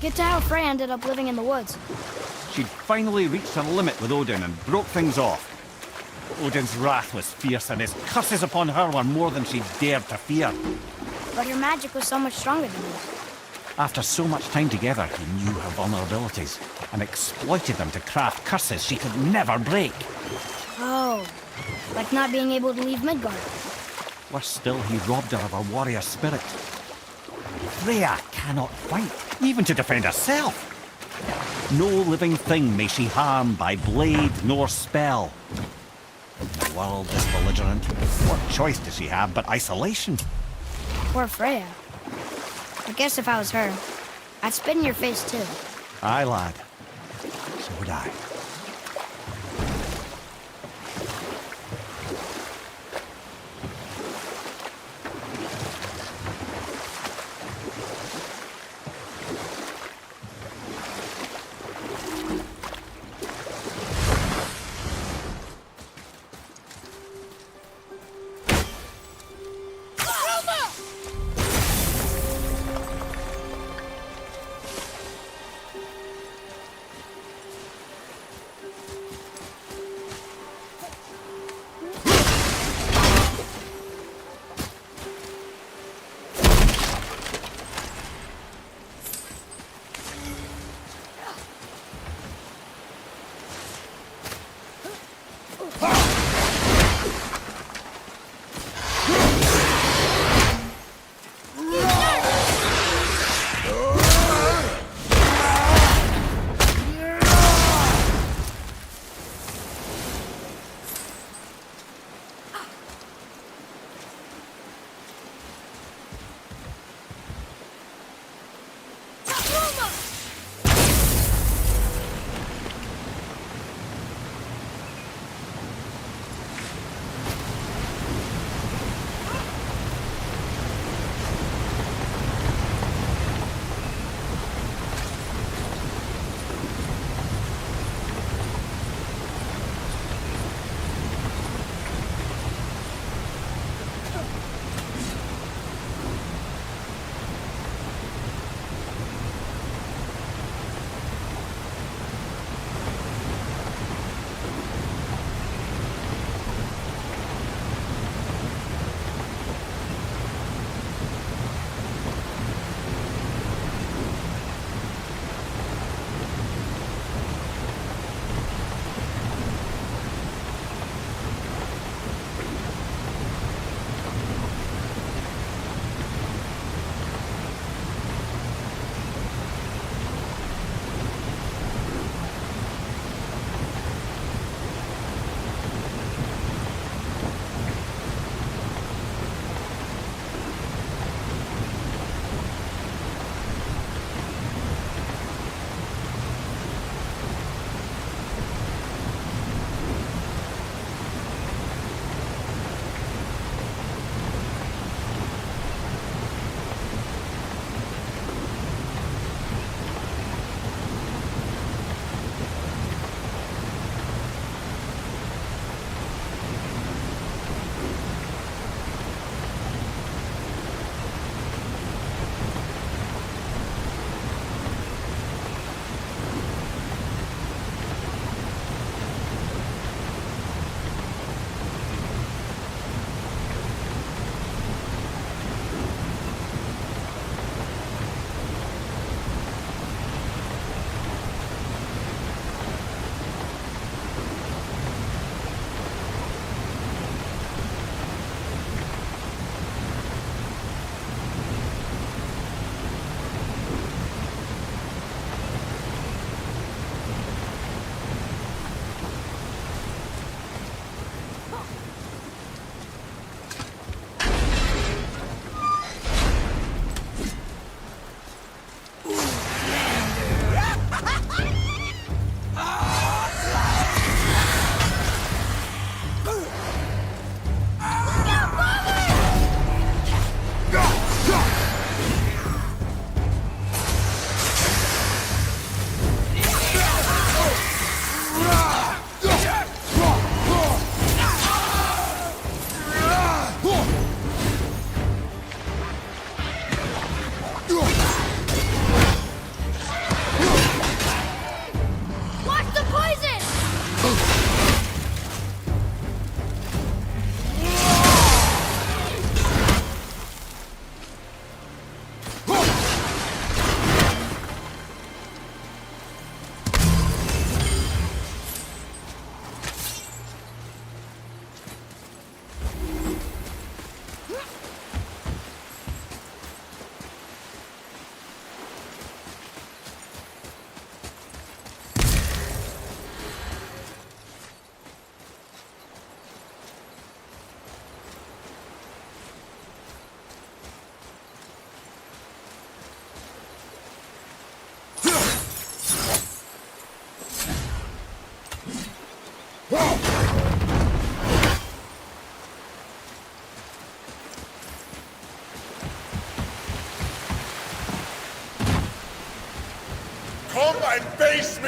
get to how Freya ended up living in the woods. She'd finally reached her limit with Odin and broke things off. Odin's wrath was fierce, and his curses upon her were more than she dared to fear. But her magic was so much stronger than his. After so much time together, he knew her vulnerabilities and exploited them to craft curses she could never break. Oh, like not being able to leave Midgard. Worse still, he robbed her of her warrior spirit. Freya cannot fight, even to defend herself. No living thing may she harm by blade nor spell. The world is belligerent. What choice does she have but isolation? Poor Freya. I guess if I was her, I'd spit in your face too. Aye, lad. So would I.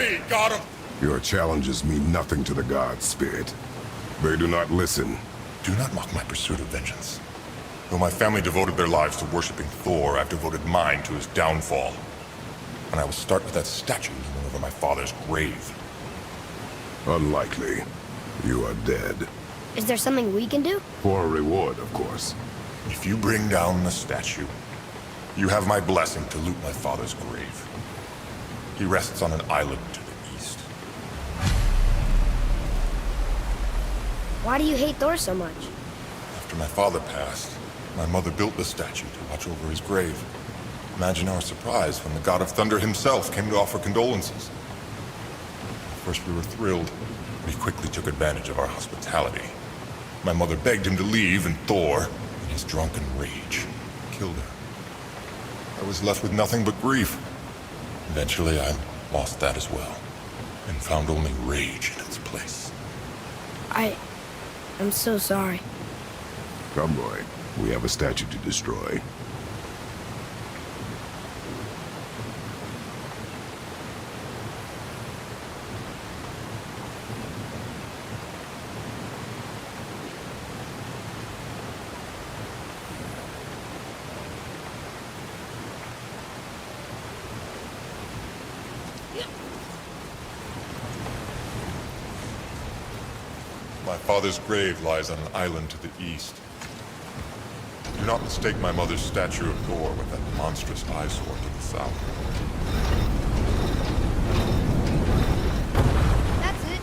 me, god of... Your challenges mean nothing to the gods, Spirit. They do not listen. Do not mock my pursuit of vengeance. Though my family devoted their lives to worshipping Thor, I've devoted mine to his downfall. And I will start with that statue looming over my father's grave. Unlikely. You are dead. Is there something we can do? For a reward, of course. If you bring down the statue, you have my blessing to loot my father's grave. He rests on an island to the east. Why do you hate Thor so much? After my father passed, my mother built the statue to watch over his grave. Imagine our surprise when the god of thunder himself came to offer condolences. At first we were thrilled, but he quickly took advantage of our hospitality. My mother begged him to leave, and Thor, in his drunken rage, killed her. I was left with nothing but grief. Eventually I lost that as well, and found only rage in its place. I'm so sorry. Come, boy. We have a statue to destroy. My father's grave lies on an island to the east. Do not mistake my mother's statue of Thor with that monstrous eyesore to the south. That's it.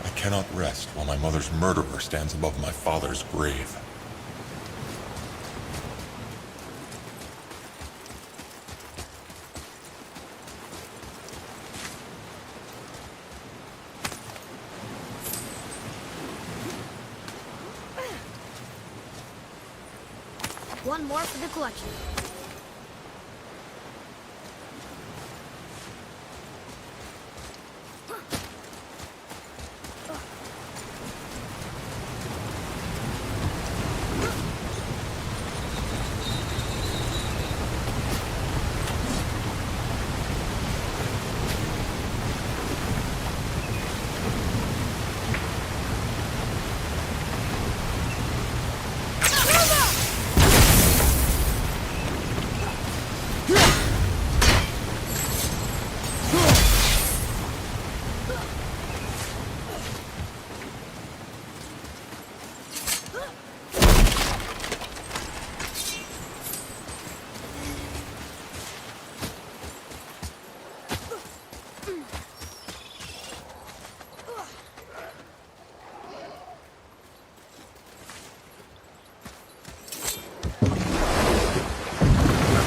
I cannot rest while my mother's murderer stands above my father's grave. One more for the collection.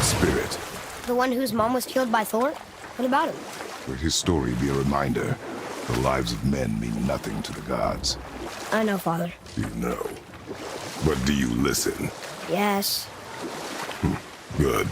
Spirit. The one whose mom was killed by Thor? What about him? Let his story be a reminder. The lives of men mean nothing to the gods. I know, Father. You know. But do you listen? Yes. Good.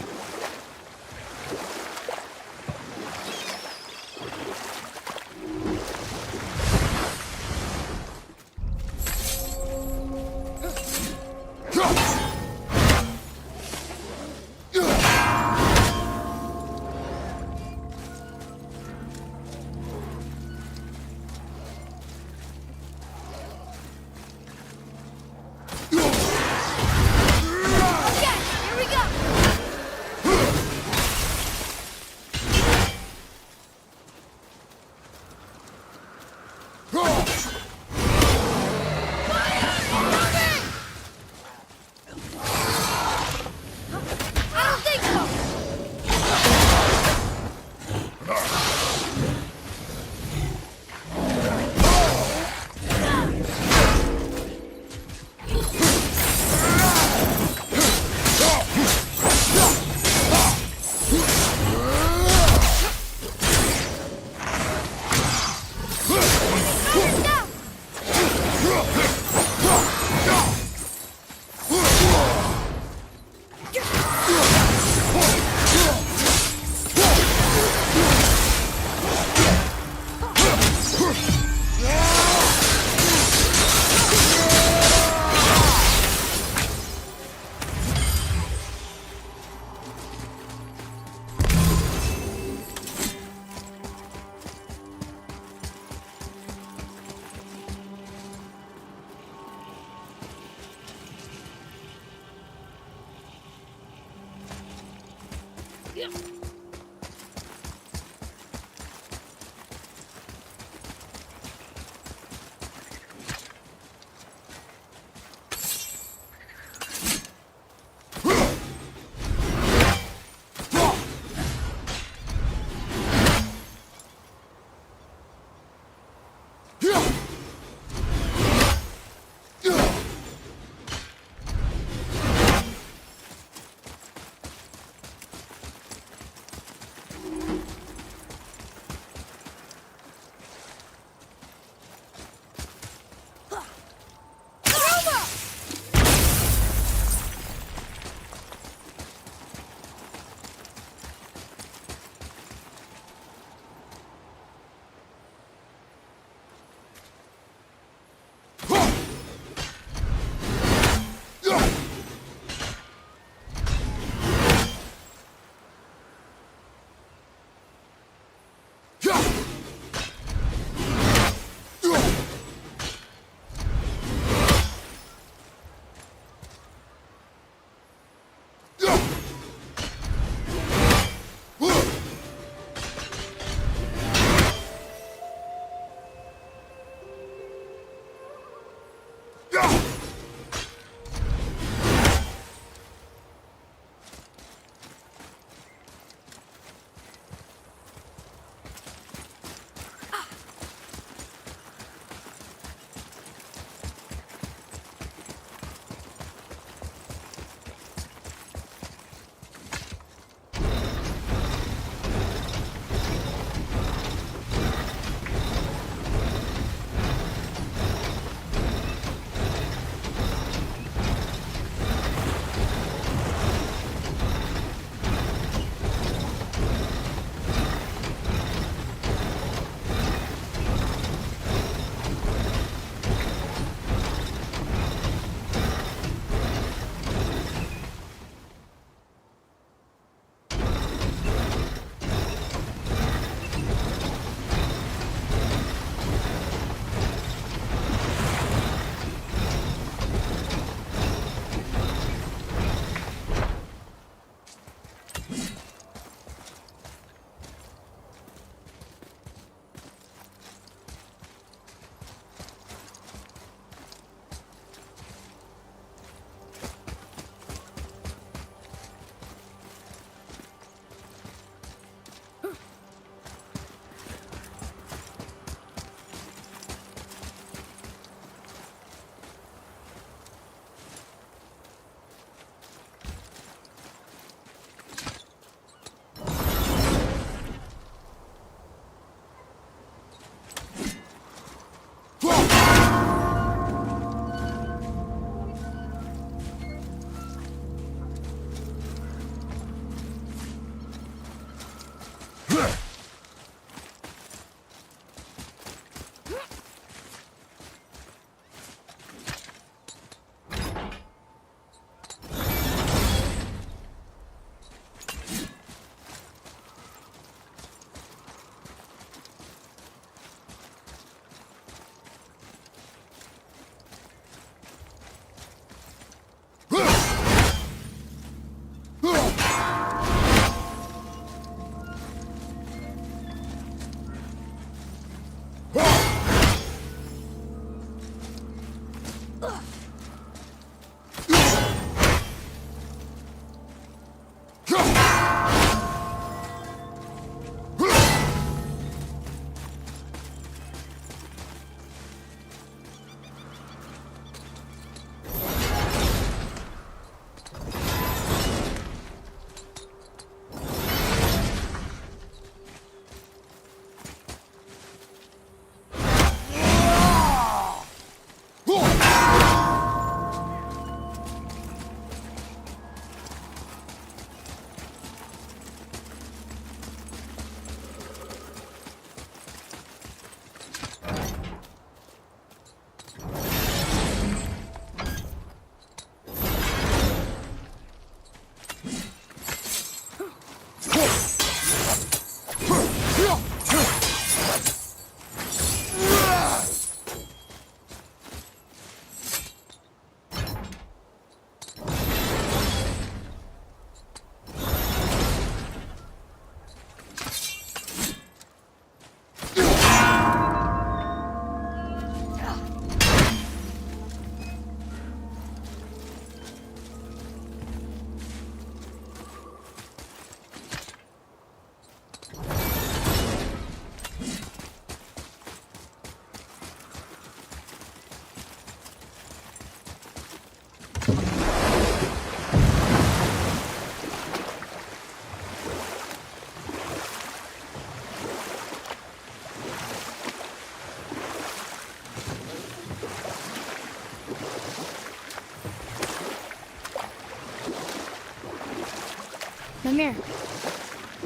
Lamar,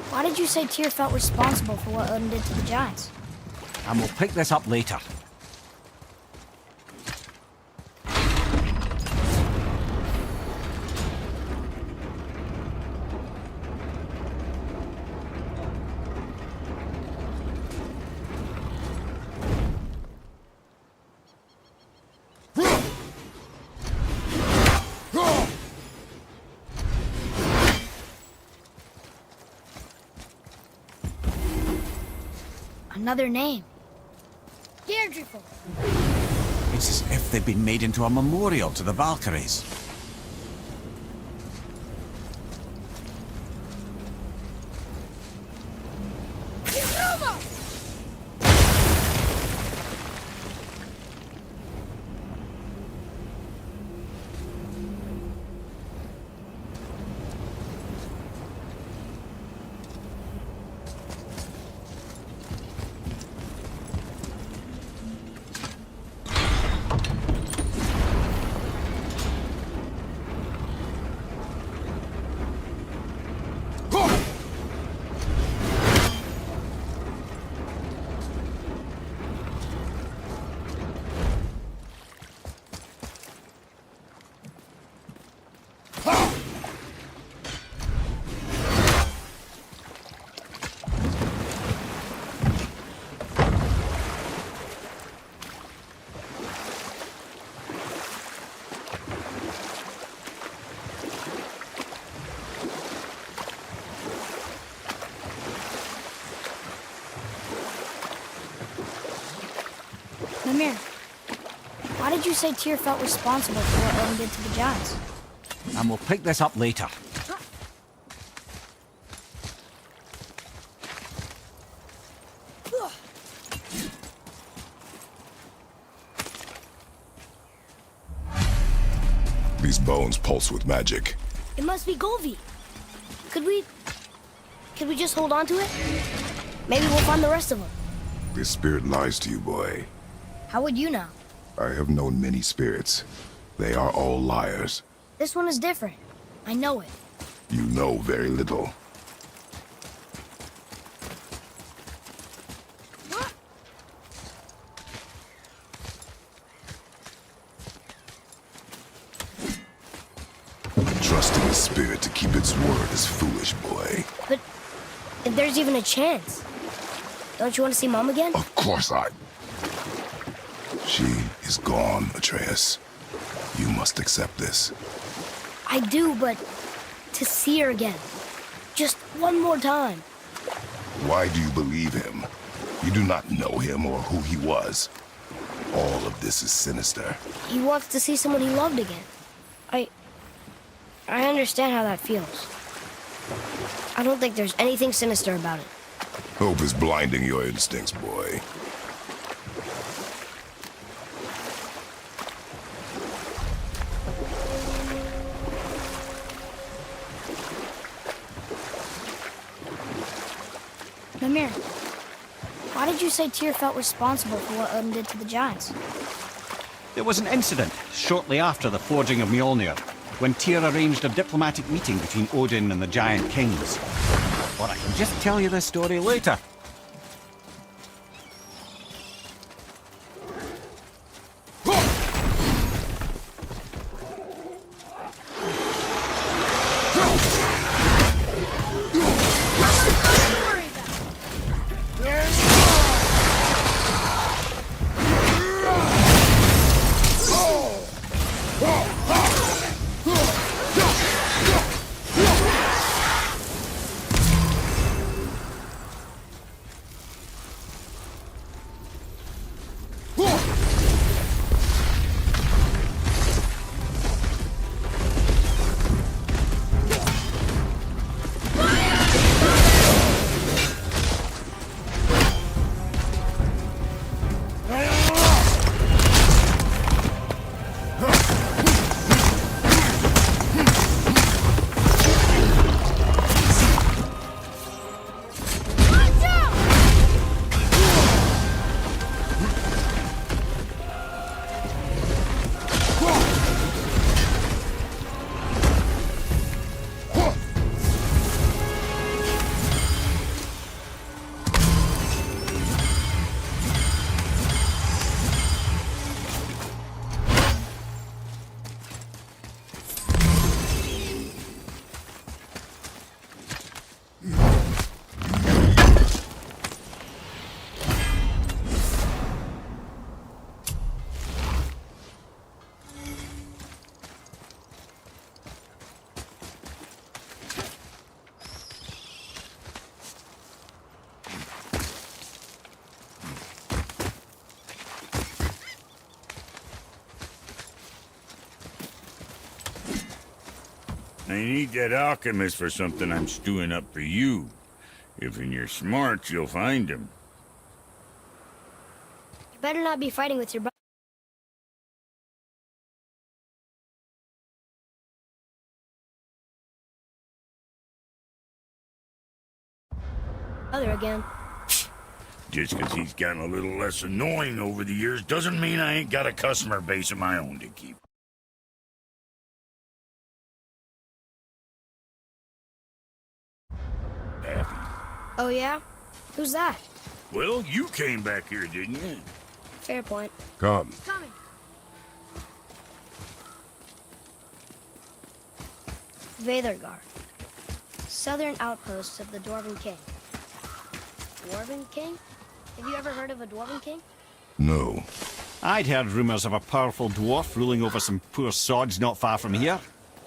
why did you say Tyr felt responsible for what Odin did to the giants? And we'll pick this up later. Another name. Deirdreful. It's as if they've been made into a memorial to the Valkyries. Lamar, why did you say Tyr felt responsible for what Odin did to the giants? And we'll pick this up later. These bones pulse with magic. It must be Golvi. Could we just hold on to it? Maybe we'll find the rest of them. This spirit lies to you, boy. How would you know? I have known many spirits. They are all liars. This one is different. I know it. You know very little. Trusting a spirit to keep its word is foolish, boy. But if there's even a chance, don't you want to see Mom again? Of course I... She is gone, Atreus. You must accept this. I do, but to see her again. Just one more time. Why do you believe him? You do not know him or who he was. All of this is sinister. He wants to see someone he loved again. I understand how that feels. I don't think there's anything sinister about it. Hope is blinding your instincts, boy. Lamar, why did you say Tyr felt responsible for what Odin did to the giants? There was an incident shortly after the forging of Mjolnir, when Tyr arranged a diplomatic meeting between Odin and the giant kings. But I can just tell you this story later. I need that alchemist for something I'm stewing up for you. If in your smarts, you'll find him. You better not be fighting with your brother again. Just 'cause he's gotten a little less annoying over the years doesn't mean I ain't got a customer base of my own to keep. Happy. Oh yeah? Who's that? Well, you came back here, didn't you? Fair point. Come. Coming. Veithergar. Southern outpost of the Dwarven King. Dwarven King? Have you ever heard of a Dwarven King? No. I'd heard rumours of a powerful dwarf ruling over some poor sods not far from here.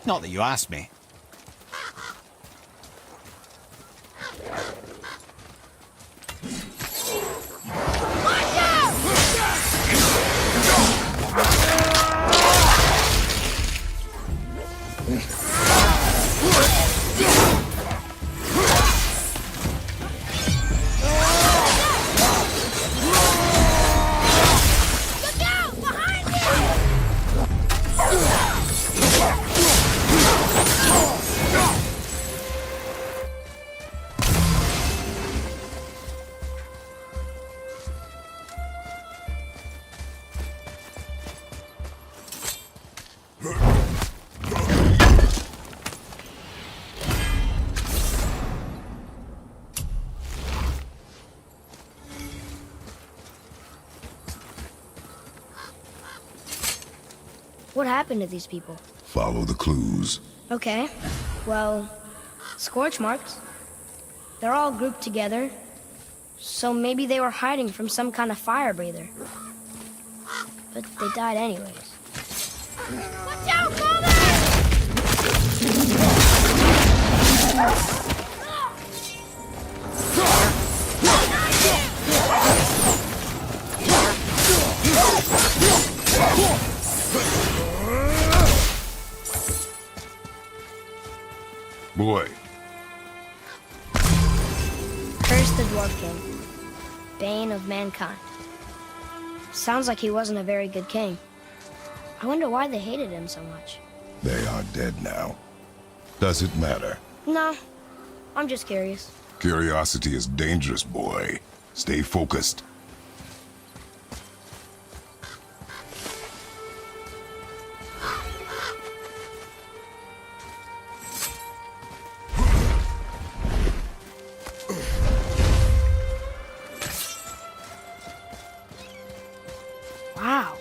Not that you asked me. What happened to these people? Follow the clues. Okay. Well, scorch marks. They're all grouped together. So maybe they were hiding from some kind of fire breather. But they died anyways. Watch out, Boy. Curse the Dwarf King. Bane of mankind. Sounds like he wasn't a very good king. I wonder why they hated him so much. They are dead now. Does it matter? No, I'm just curious. Curiosity is dangerous, boy. Stay focused. Wow.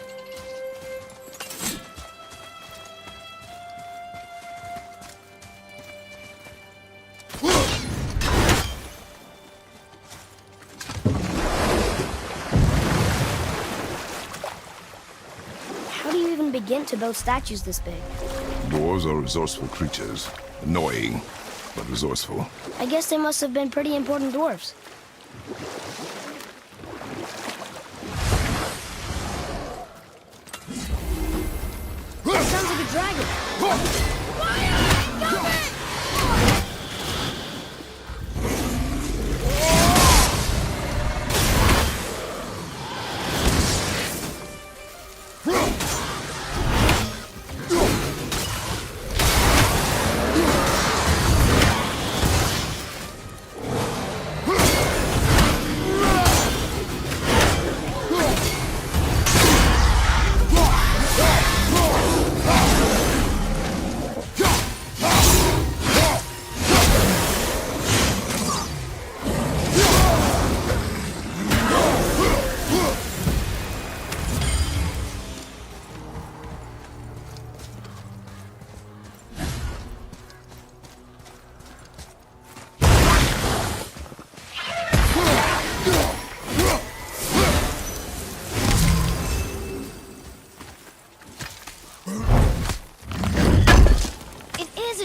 How do you even begin to build statues this big? Dwarves are resourceful creatures. Annoying, but resourceful. I guess they must have been pretty important dwarves. That sounds like a dragon.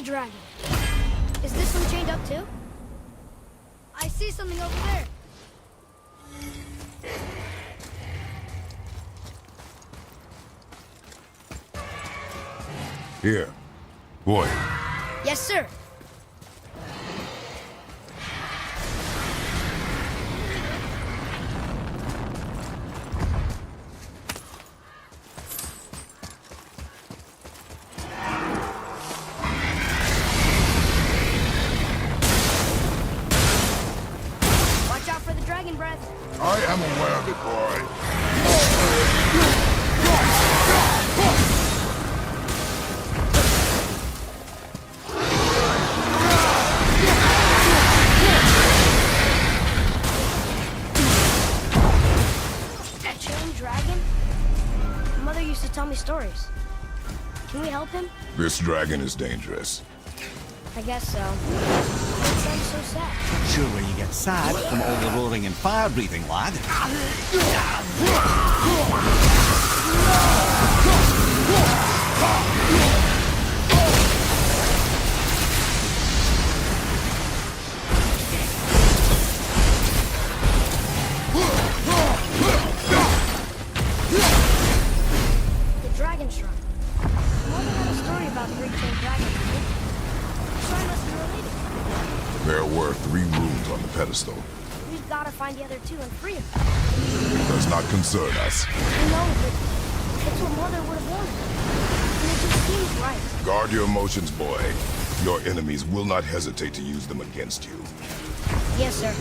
Dragon. Is this one chained up too? I see something over there. Here. Boy, Yes, sir. Watch out for the dragon breath. I am aware of it, boy. That chain dragon? Mother used to tell me stories. Can we help him? This dragon is dangerous. I guess so. It sounds so sad. Surely you get sad from all the roaring and fire breathing, lad. The dragon shrine. Mother had a story about three-chained dragons. The shrine must be related. There were 3 runes on the pedestal. We've got to find the other 2 and free them. It does not concern us. I know, but it's what Mother would have wanted. And it just seems right. Guard your emotions, boy. Your enemies will not hesitate to use them against you. Yes, sir.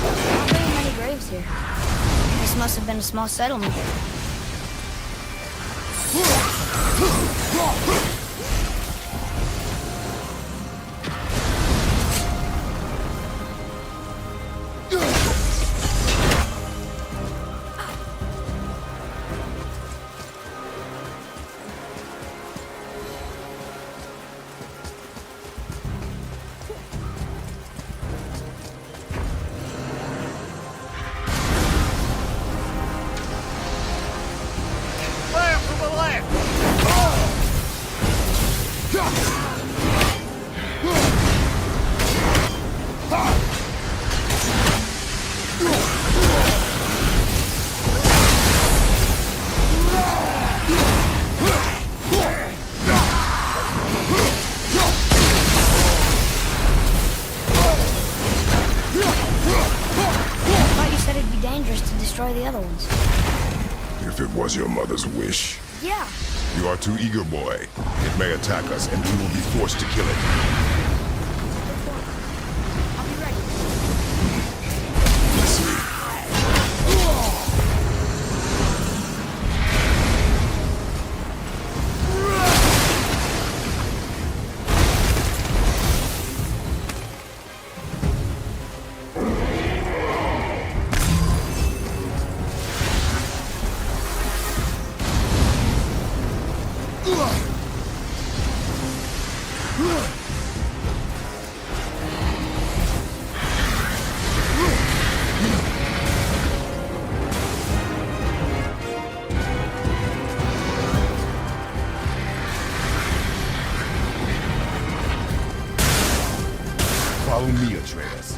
Not very many graves here. This must have been a small settlement. Fire from the left! I thought you said it'd be dangerous to destroy the other ones. If it was your mother's wish. Yeah. You are too eager, boy. It may attack us, and we will be forced to kill it. I'll be ready. Let's see. Follow me, Atreus.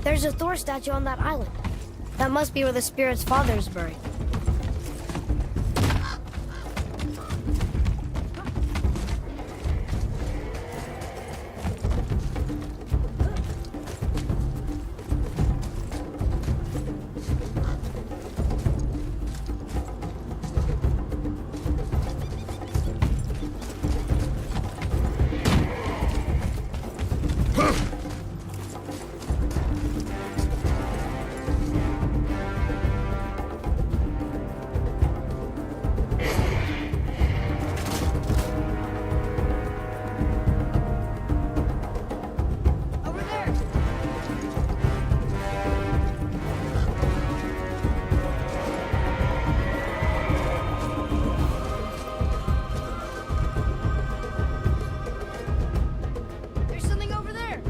There's a Thor statue on that island. That must be where the spirit's father is buried. Over there! There's something over there!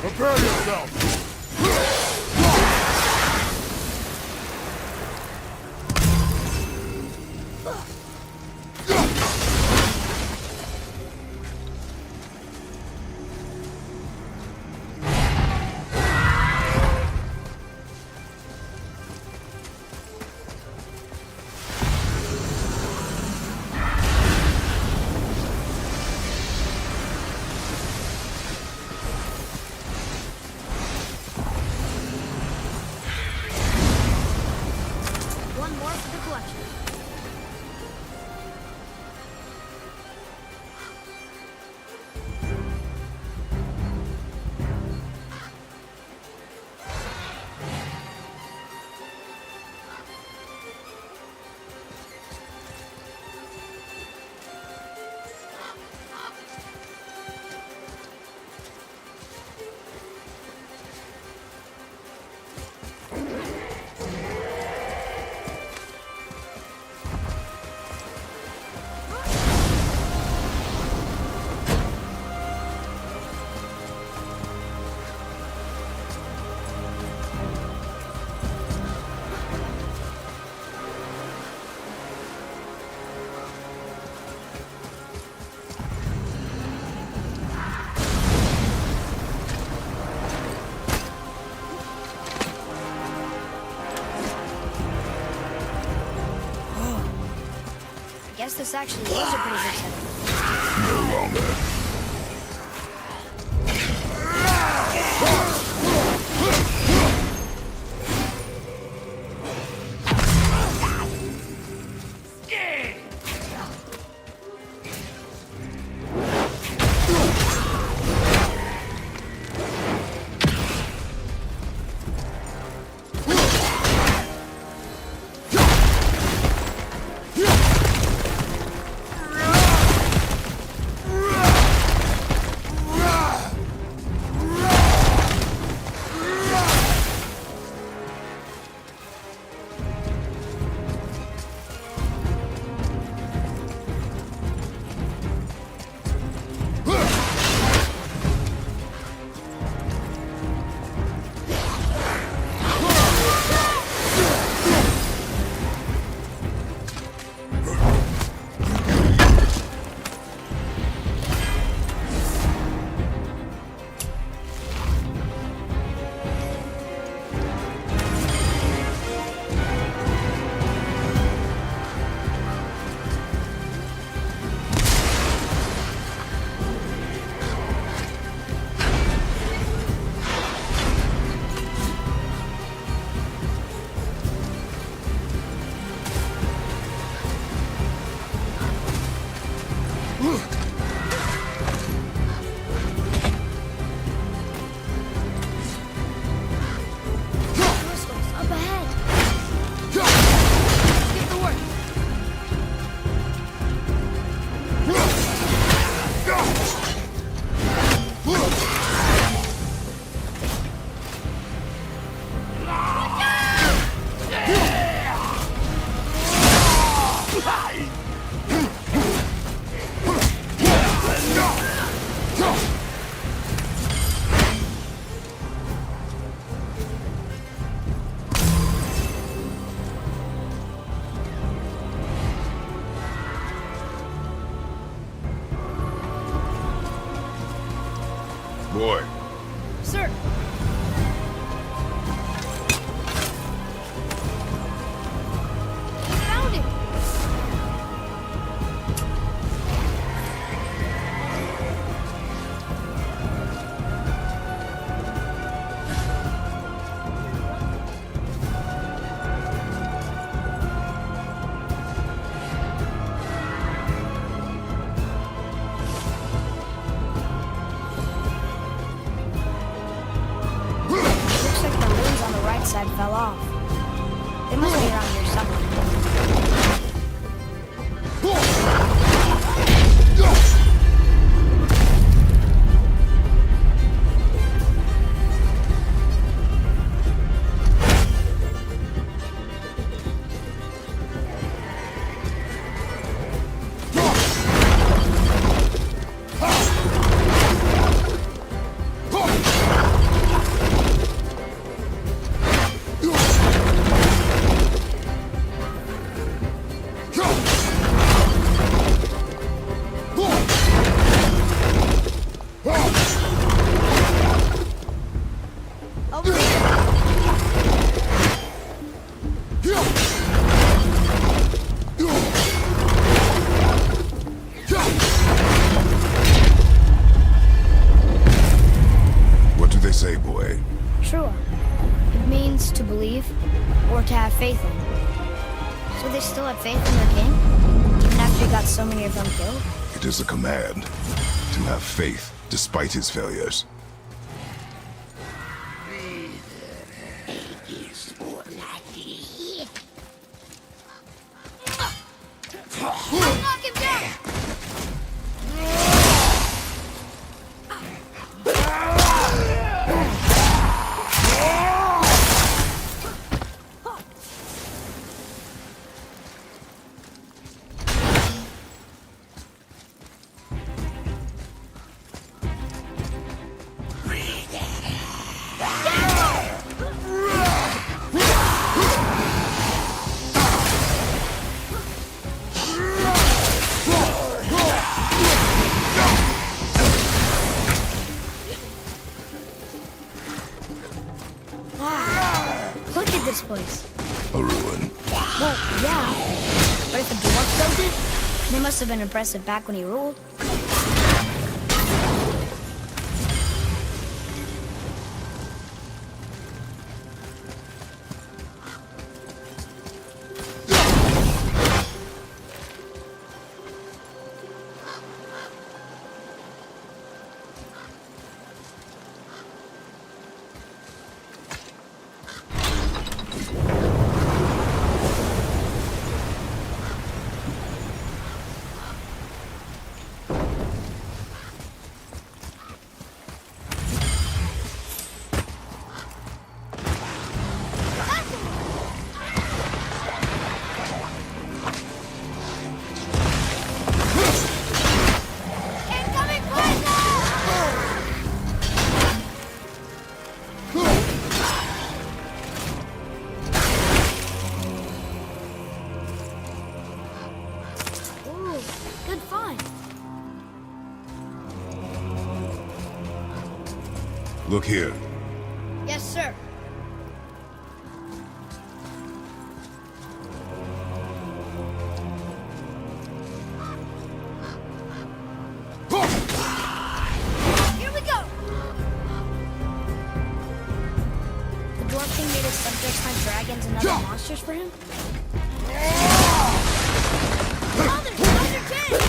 Prepare yourself! One more for the collection. I guess this actually was a pretty big setup. No longer. Boy, Sir! Found it! Looks like the runes on the right side fell off. They must be around here somewhere. Over here! what do they say, boy? True. It means to believe or to have faith in. So they still had faith in their king? Even after he got so many of them killed? It is a command to have faith despite his failures. Knock him down! Wow. Look at this place. A ruin. Well, yeah. But if the dwarf built it, they must have been impressive back when he ruled. Good find. Look here. Yes, sir. Here we go. The dwarf king made his subjects hunt dragons and other monsters for him? Mother, another king!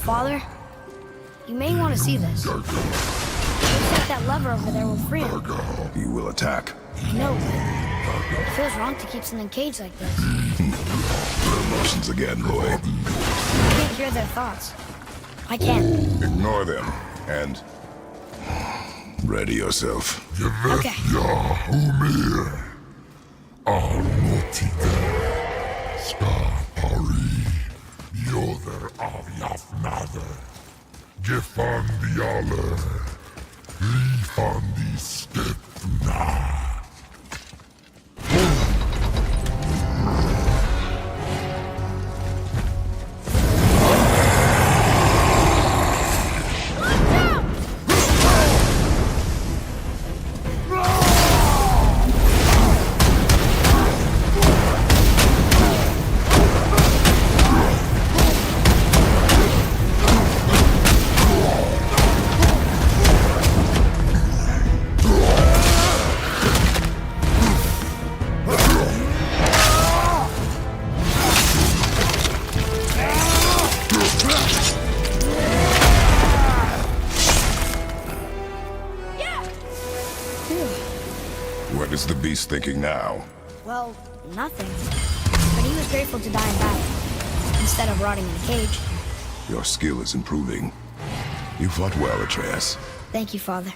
Father, you may want to see this. Looks like that lever over there will free him. He will attack. No, it feels wrong to keep something caged like this. Your emotions again, boy. I can't hear their thoughts. I can't. Ignore them and ready yourself. Okay. Almutige, Skapari, Joder av Jafnader, Gefandiale, Lifandi Stepna. What is the beast thinking now? Well, nothing. But he was grateful to die in battle, instead of rotting in a cage. Your skill is improving. You fought well, Atreus. Thank you, Father.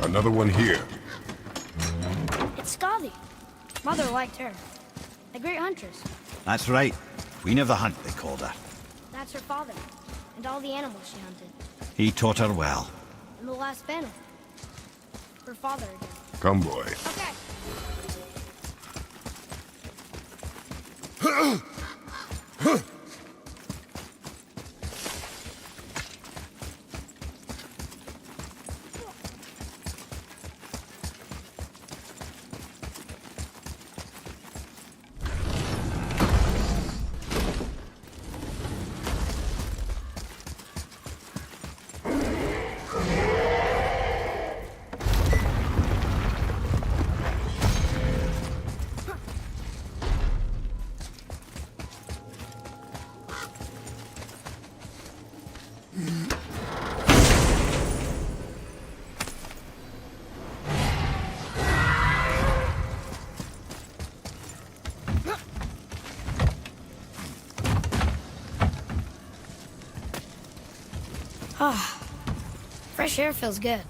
Another one here. It's Skadi. Mother liked her. A great huntress. That's right. Queen of the Hunt, they called her. That's her father, and all the animals she hunted. He taught her well. In the last battle. Her father again. Come, boy. Okay. Ah, fresh air feels good.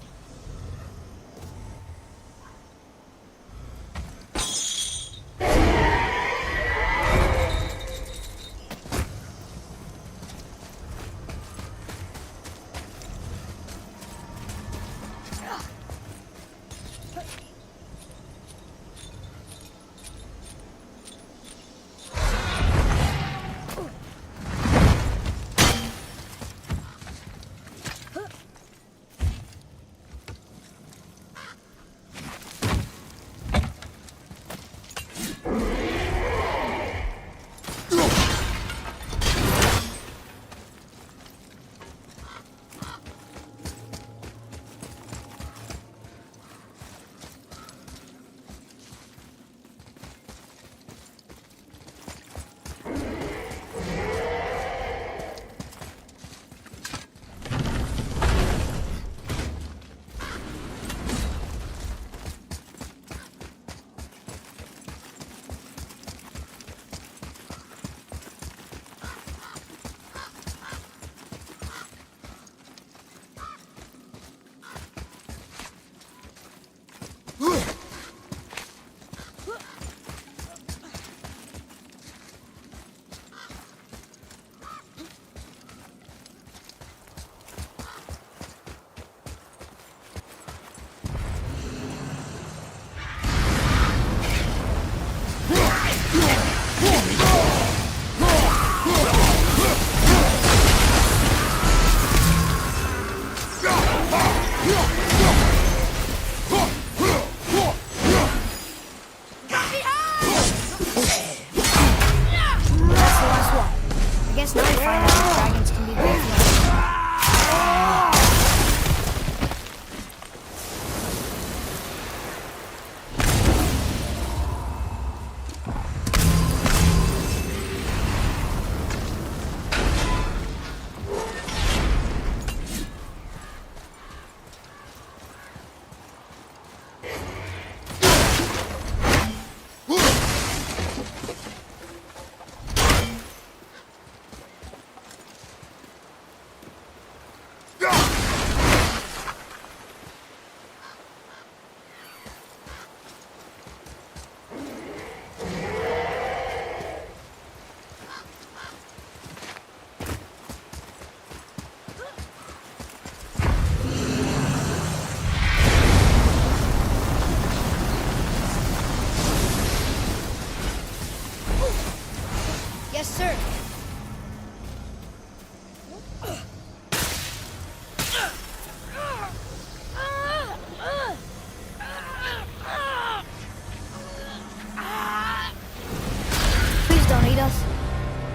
don't eat us.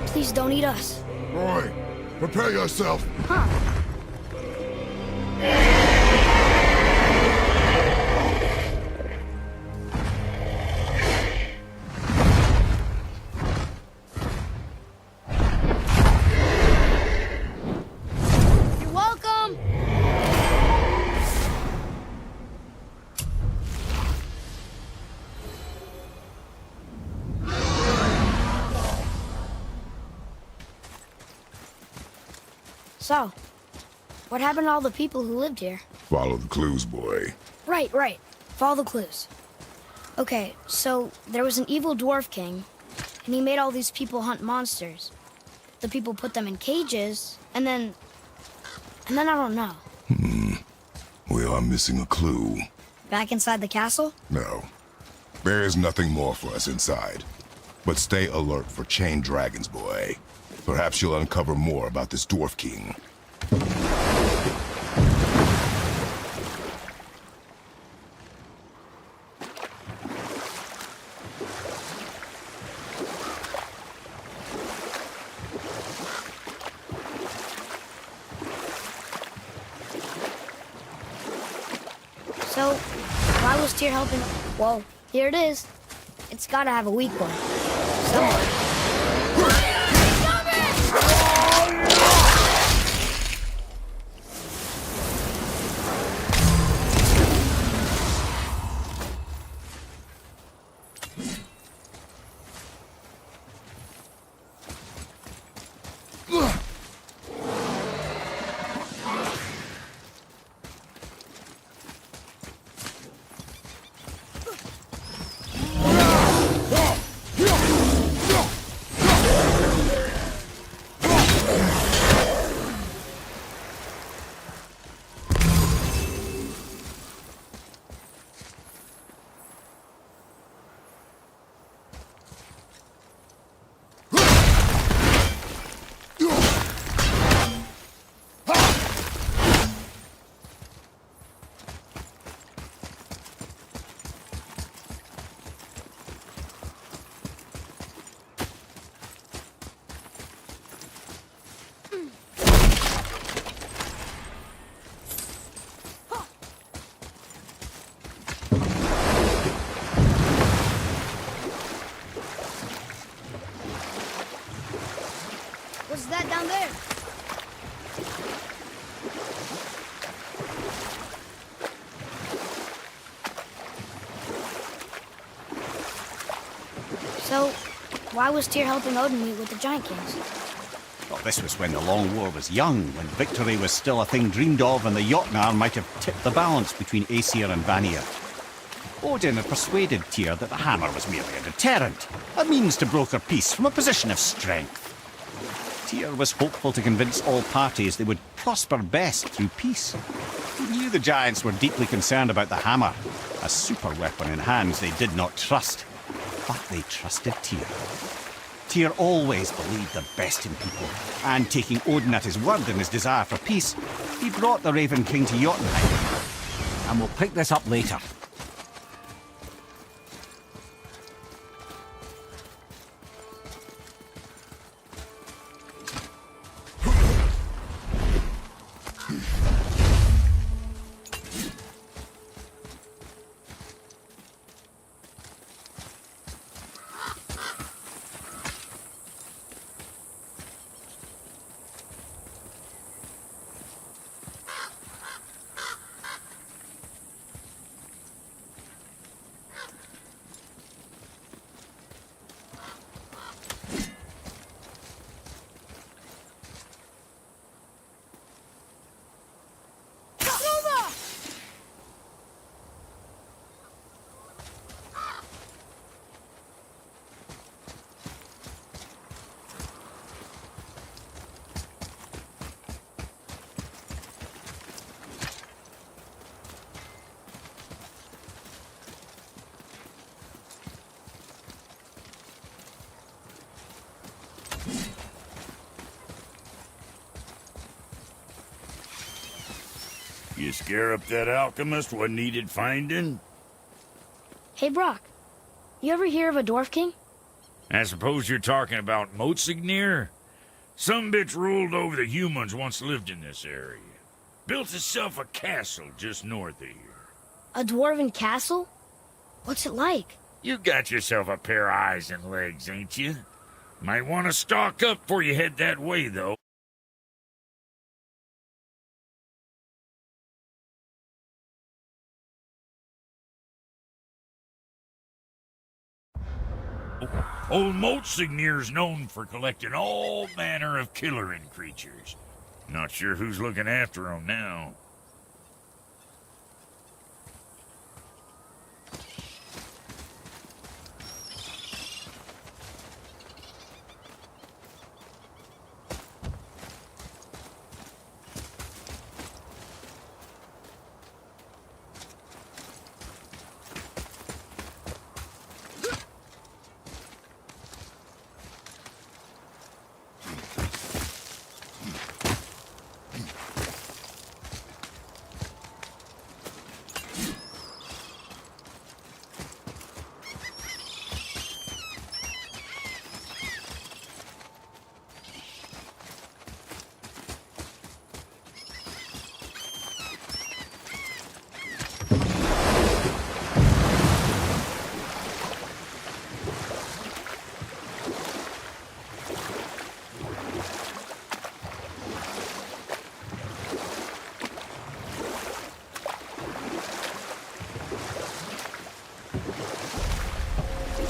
Please don't eat us. Roy, prepare yourself. Huh. You're welcome. So, what happened to all the people who lived here? Follow the clues, boy. Right. Follow the clues. Okay, so there was an evil dwarf king, and he made all these people hunt monsters. The people put them in cages, and then I don't know. We are missing a clue. Back inside the castle? No. There is nothing more for us inside. But stay alert for chained dragons, boy. Perhaps you'll uncover more about this dwarf king. So, why was Tyr helping? Whoa, here it is. It's gotta have a weak one. Somewhere. What's that down there? So, why was Tyr helping Odin meet with the Giant Kings? Well, this was when the Long War was young, when victory was still a thing dreamed of, and the Jotnar might have tipped the balance between Aesir and Vanir. Odin had persuaded Tyr that the hammer was merely a deterrent, a means to broker peace from a position of strength. Tyr was hopeful to convince all parties they would prosper best through peace. He knew the giants were deeply concerned about the hammer, a super weapon in hands they did not trust. But they trusted Tyr. Tyr always believed the best in people, and taking Odin at his word in his desire for peace, he brought the Raven King to Jotunheim. And we'll pick this up later. You scare up that alchemist what needed finding? Hey, Brock. You ever hear of a Dwarf King? I suppose you're talking about Motsignir? Some bitch ruled over the humans once lived in this area. Built itself a castle just north of here. A dwarven castle? What's it like? You got yourself a pair of eyes and legs, ain't you? Might want to stock up before you head that way, though. Old Motsignir's known for collecting all manner of killerin creatures. Not sure who's looking after 'em now.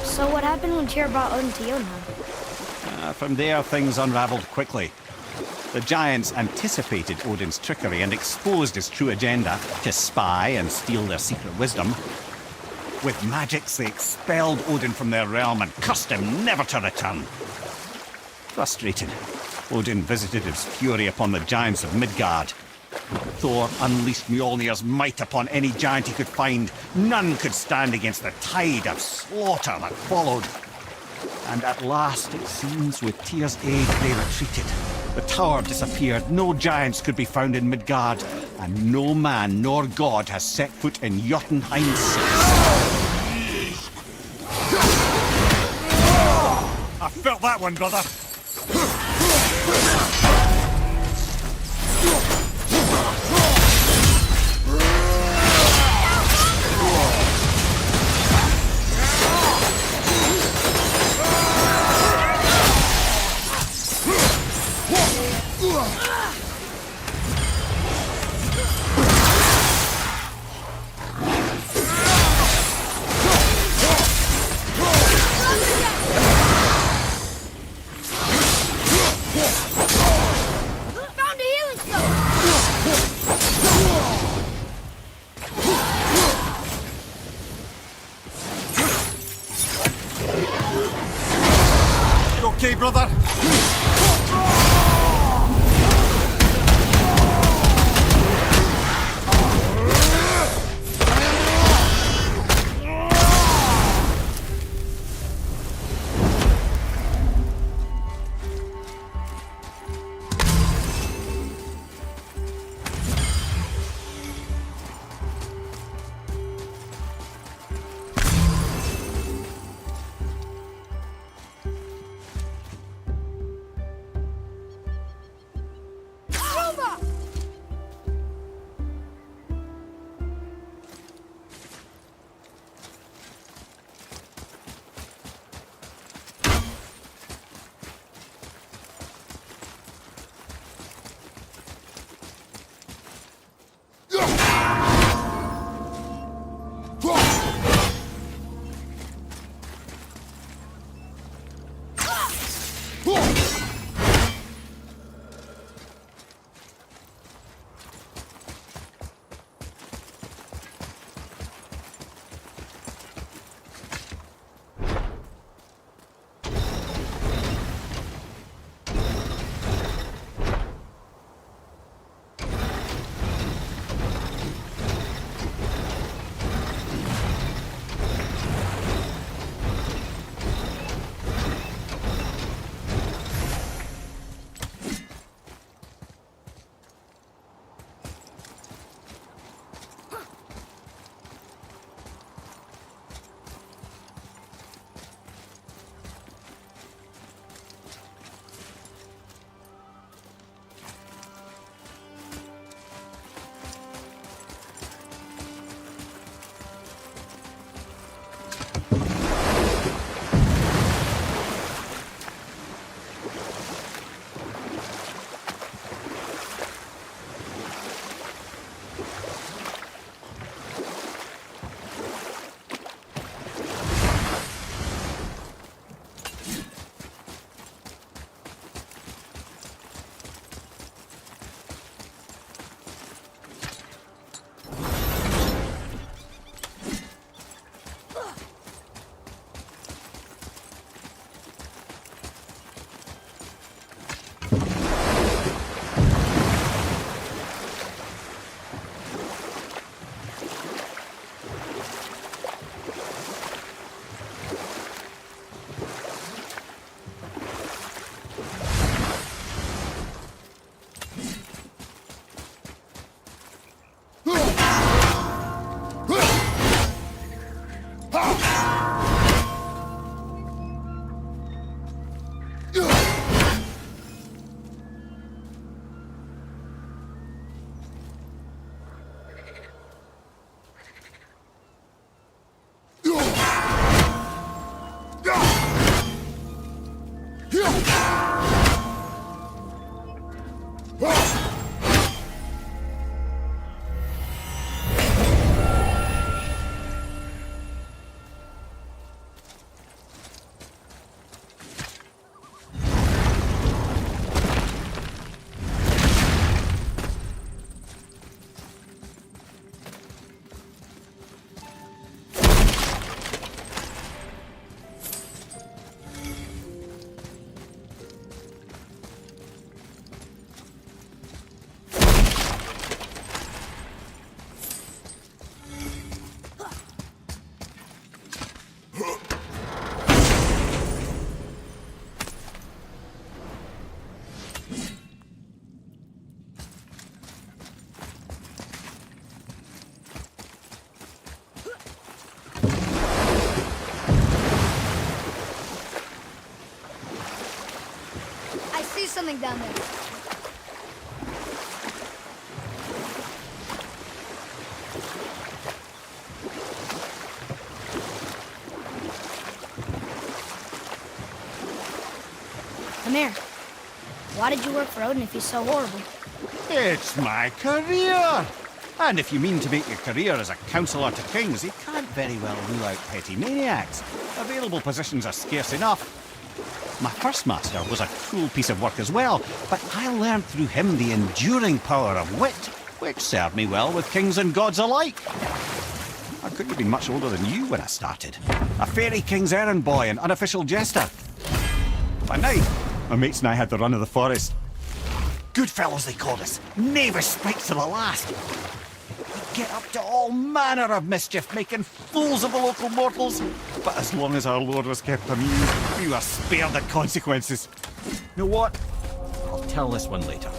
So what happened when Tyr brought Odin to Jotunheim? From there, things unravelled quickly. The giants anticipated Odin's trickery and exposed his true agenda to spy and steal their secret wisdom. With magics, they expelled Odin from their realm and cursed him never to return. Frustrated, Odin visited his fury upon the giants of Midgard. Thor unleashed Mjolnir's might upon any giant he could find. None could stand against the tide of slaughter that followed. And at last, it seems, with Tyr's aid, they retreated. The tower disappeared, no giants could be found in Midgard, and no man nor god has set foot in Jotunheim since. I felt that one, brother. Found a healing stone! You okay, brother? I see something down there. Lamar, why did you work for Odin if he's so horrible? It's my career! And if you mean to make your career as a counsellor to kings, you can't very well rule out petty maniacs. Available positions are scarce enough. My first master was a cruel piece of work as well, but I learned through him the enduring power of wit, which served me well with kings and gods alike. I couldn't have been much older than you when I started. A fairy king's errand boy and unofficial jester. By night, my mates and I had the run of the forest. Good fellows they called us, knavish sprites to the last. We'd get up to all manner of mischief, making fools of the local mortals. But as long as our lord was kept amused, we were spared the consequences. You know what? I'll tell this one later.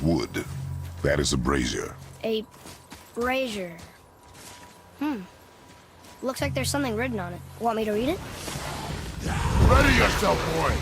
with wood. That is a brazier. A brazier. Looks like there's something written on it. Want me to read it? Ready yourself, boy!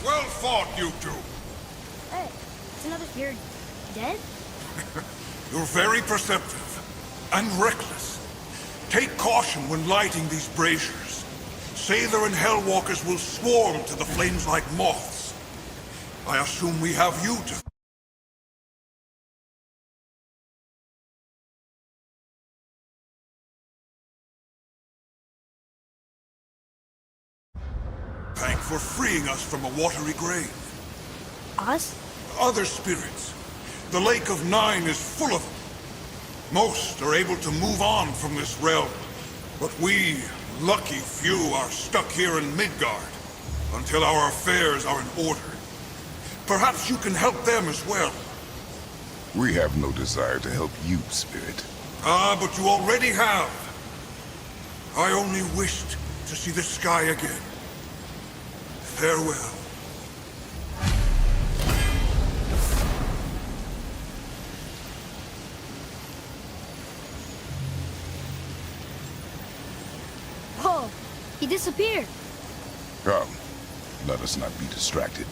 Well fought, you two. Hey, it's another... You're dead? You're very perceptive and reckless. Take caution when lighting these braziers. Sather and Hellwalkers will swarm to the flames like moths. I assume we have you to... thank for freeing us from a watery grave. Us? Other spirits. The Lake of Nine is full of them. Most are able to move on from this realm, but we, lucky few, are stuck here in Midgard until our affairs are in order. Perhaps you can help them as well. We have no desire to help you, Spirit. Ah, but you already have. I only wished to see the sky again. Farewell. Whoa! He disappeared! Come, let us not be distracted.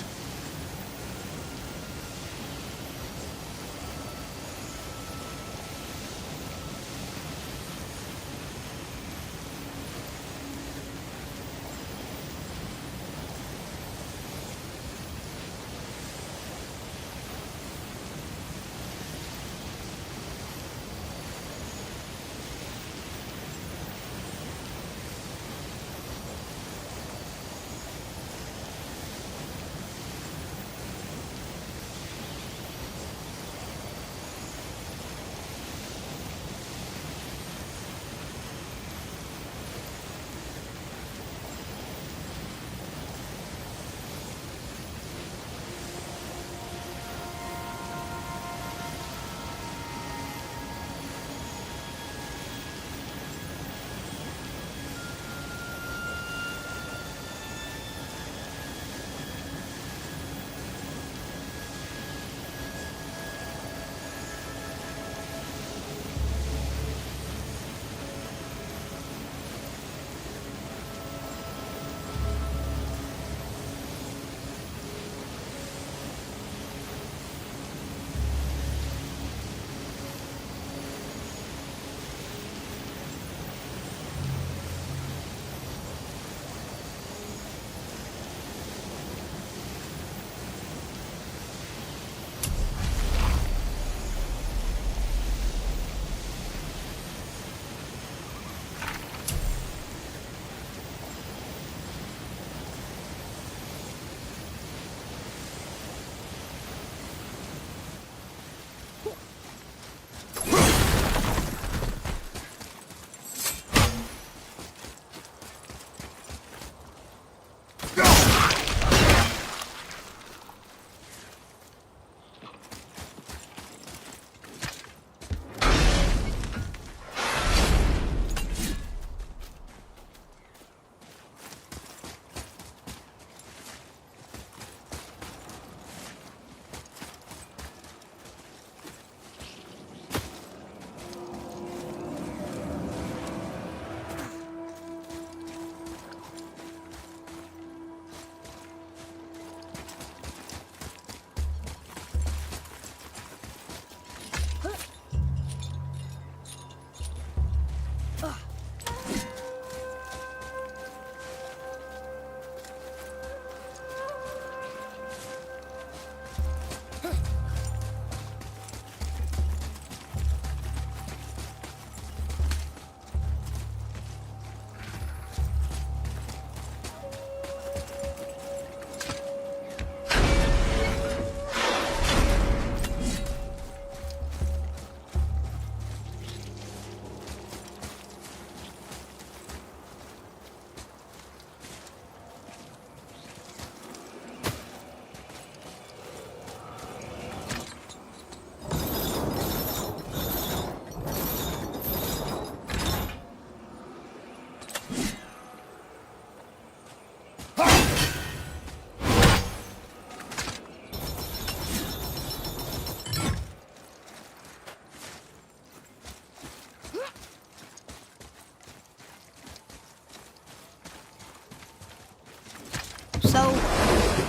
So,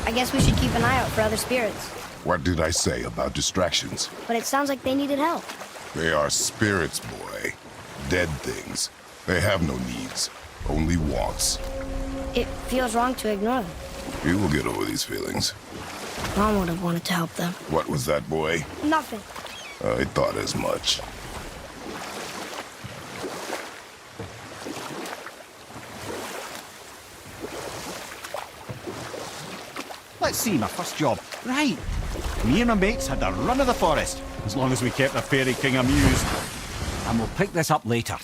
I guess we should keep an eye out for other spirits. What did I say about distractions? But it sounds like they needed help. They are spirits, boy. Dead things. They have no needs, only wants. It feels wrong to ignore them. You will get over these feelings. Mom would have wanted to help them. What was that, boy? Nothing. I thought as much. Let's see, my first job. Right. Me and my mates had the run of the forest, as long as we kept the Fairy King amused. And we'll pick this up later.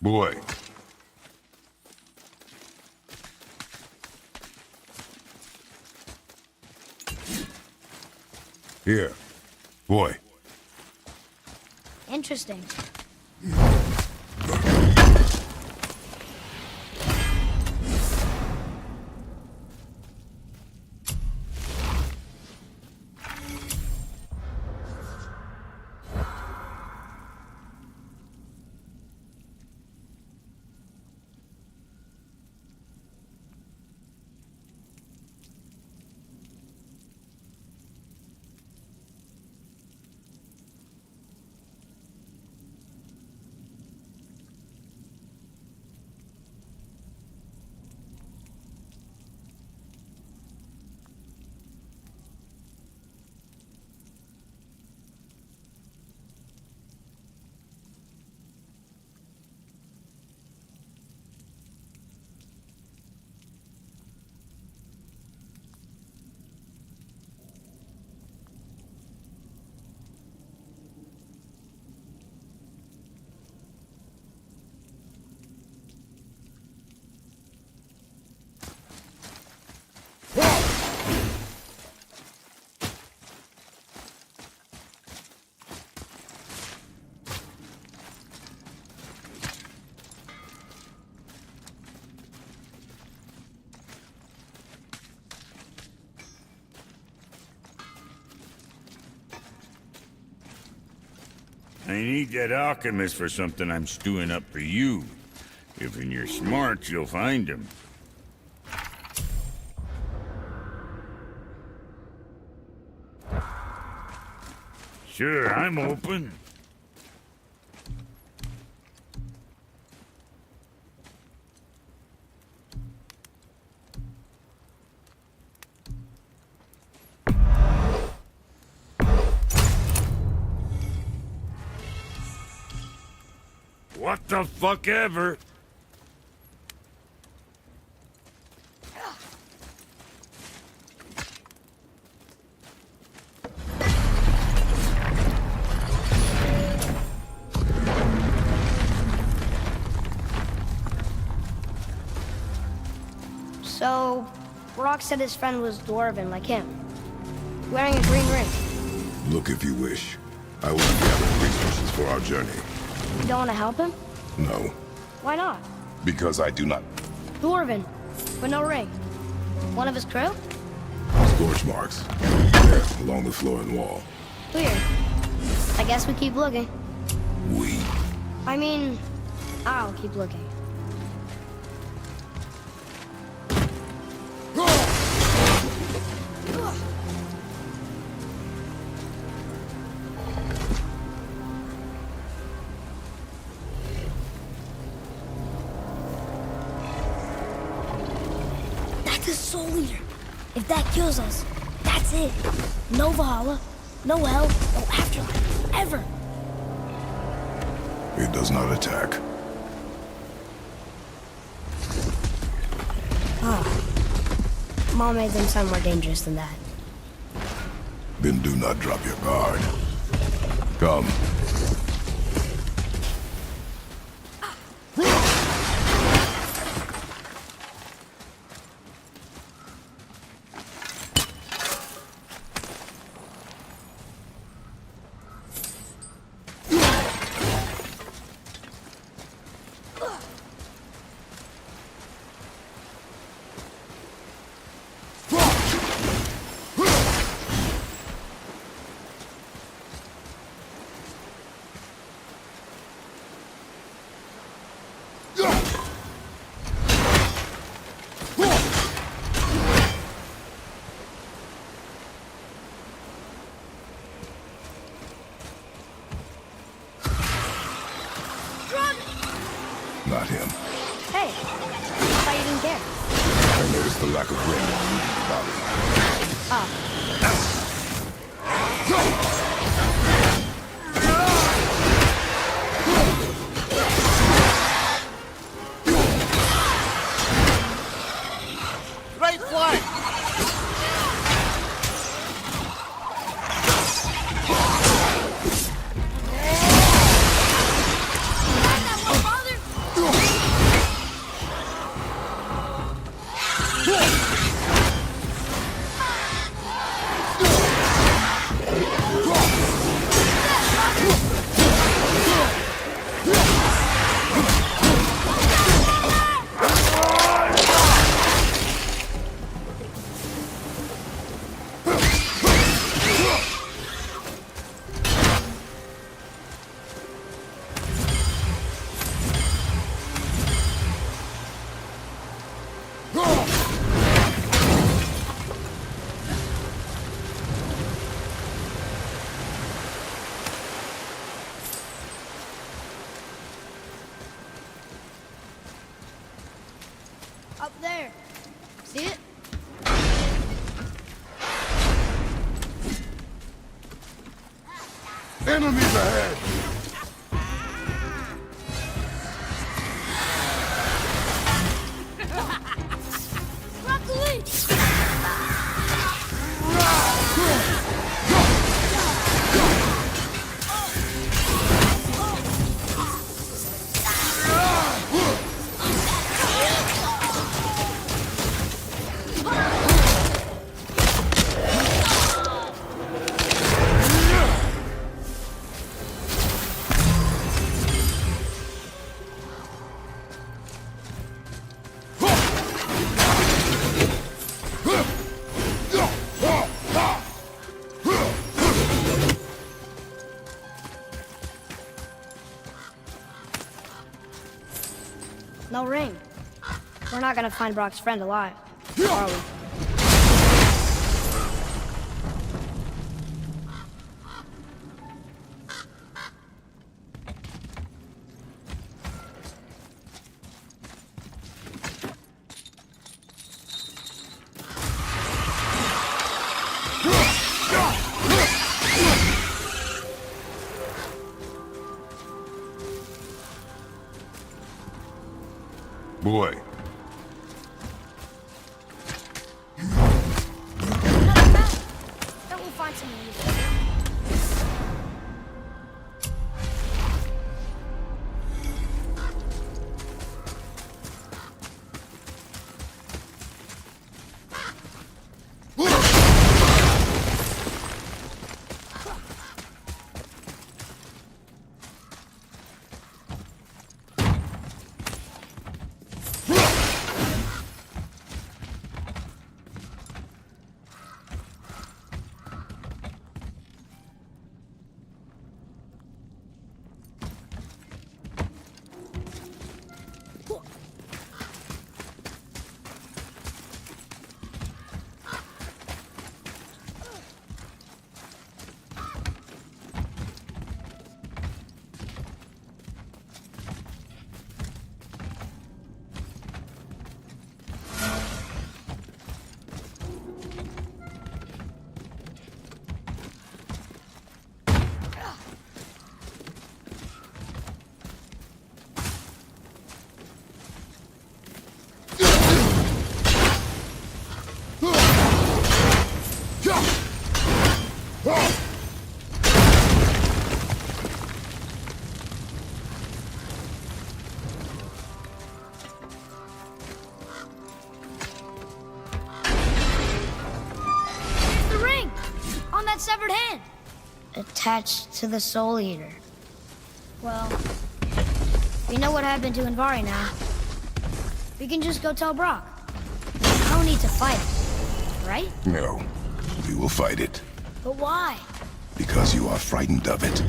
Boy. Here. Boy. Interesting. I need that alchemist for something I'm stewing up for you. If you're smart, you'll find him. Sure, I'm open. What the fuck ever? So, Brock said his friend was dwarven like him, wearing a green ring. Look if you wish. I will be gathering resources for our journey. You don't want to help him? No, Why not? because I do not. Dwarven, with no ring. One of his crew? Scorch marks. There, along the floor and wall. Weird. I guess we keep looking. We. I mean, I'll keep looking. That's a soul eater. If that kills us, that's it. No Valhalla, no hell, no afterlife, ever. It does not attack. Mom made them sound more dangerous than that. Then do not drop your guard. Come. Not him. Hey, I thought you didn't care. I noticed the lack of ring on his body. Right flank! Up there. See it? Enemies ahead! No ring. We're not gonna find Brock's friend alive, are we? Boy, Don't we find some music? attached to the Soul Eater. Well, we know what happened to Invari now. We can just go tell Brock. No need to fight it, right? No, we will fight it. But why? Because you are frightened of it.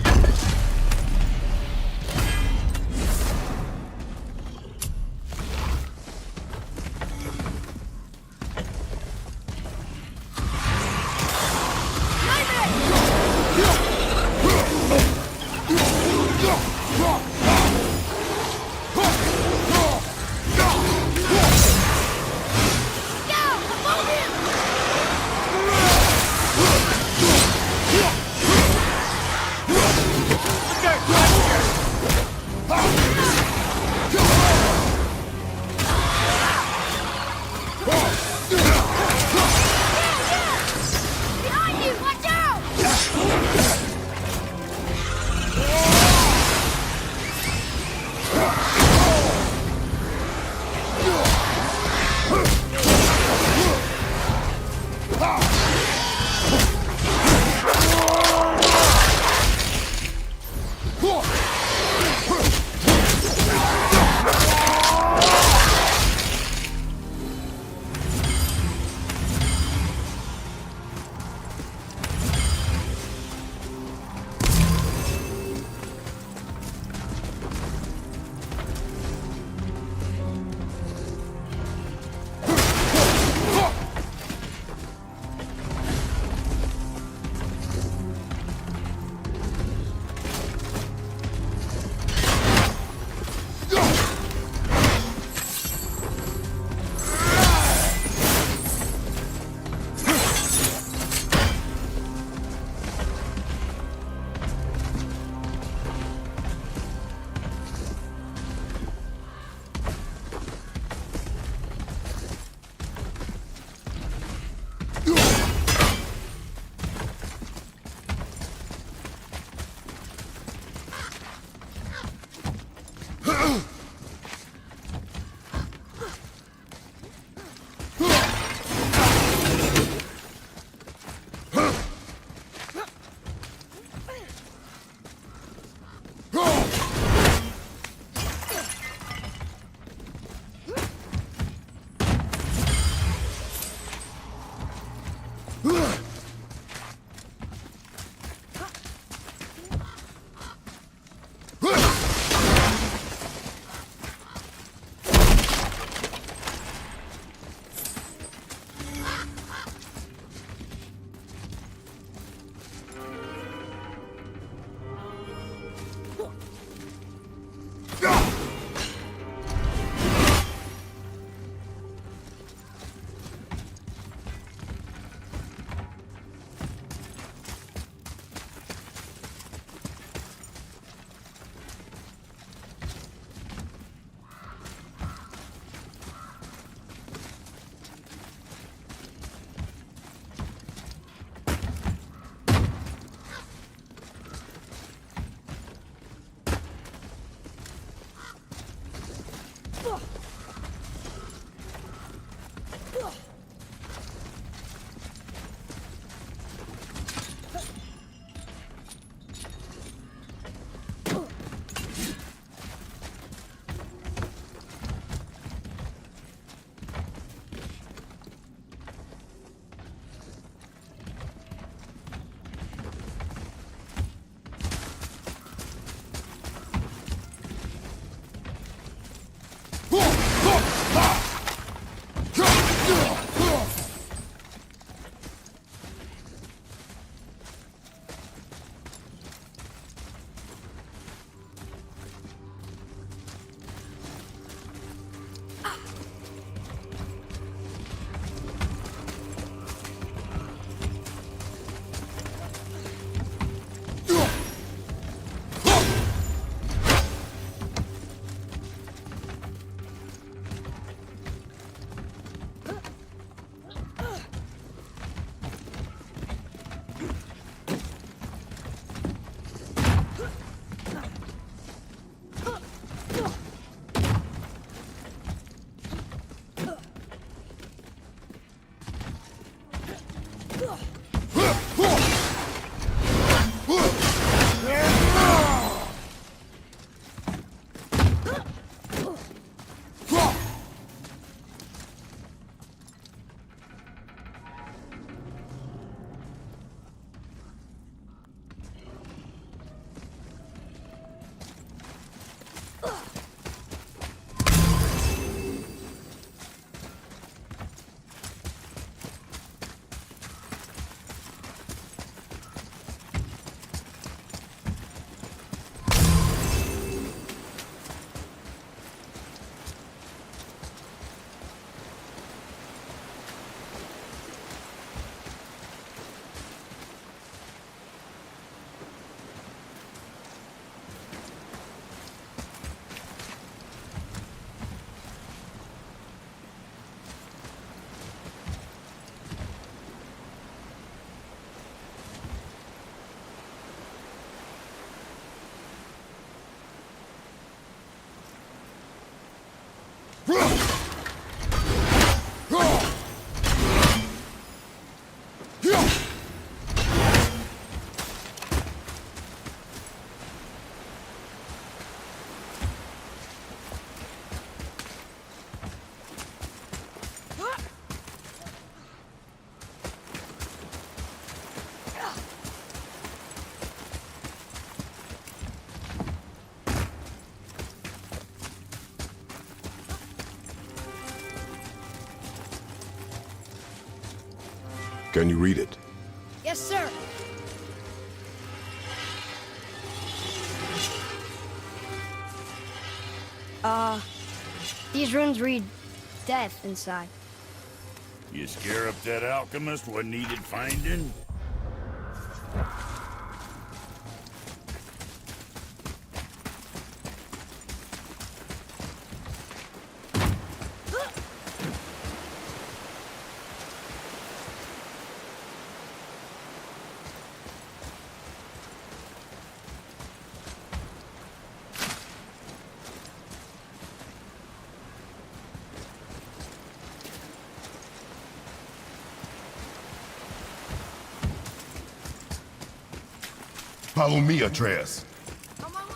Behind you! Watch out! Can you read it? Yes, sir. These runes read death inside. You scare up that alchemist what needed finding? Follow me, Atreus. On my way.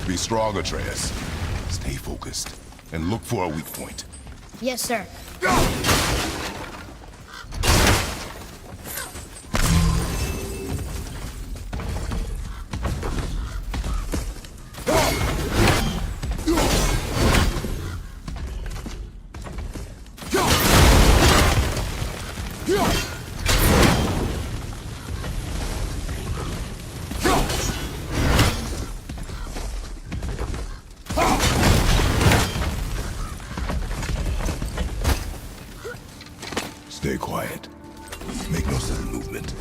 Be strong, Atreus. Stay focused, and look for a weak point. Yes, sir. Stay quiet. Make no sudden movement.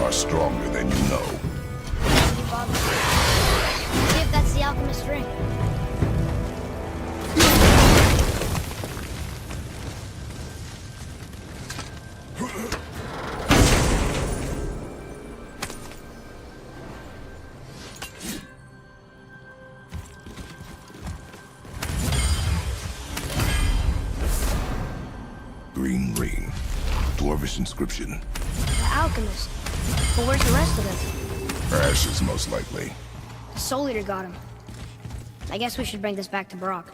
Stronger than you know. Thank you, Father. See if that's the alchemist's ring. Green ring. Dwarvish inscription. The alchemist. But where's the rest of them? Ashes, most likely. The Soul Eater got him. I guess we should bring this back to Brock.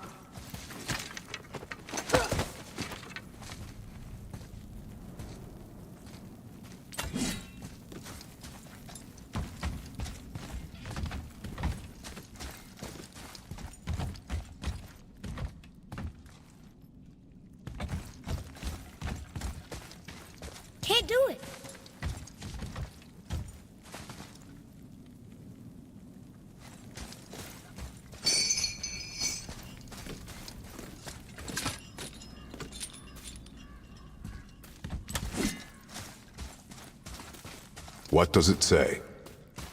Can't do it. What does it say?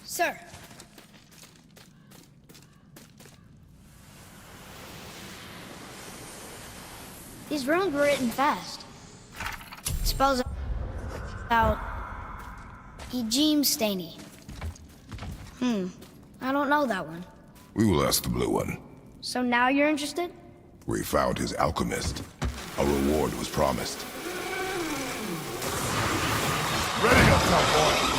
Sir. These runes were written fast. Spells About Eugene Staney. I don't know that one. We will ask the blue one. So now you're interested? We found his alchemist. A reward was promised. Ready yourself, boy!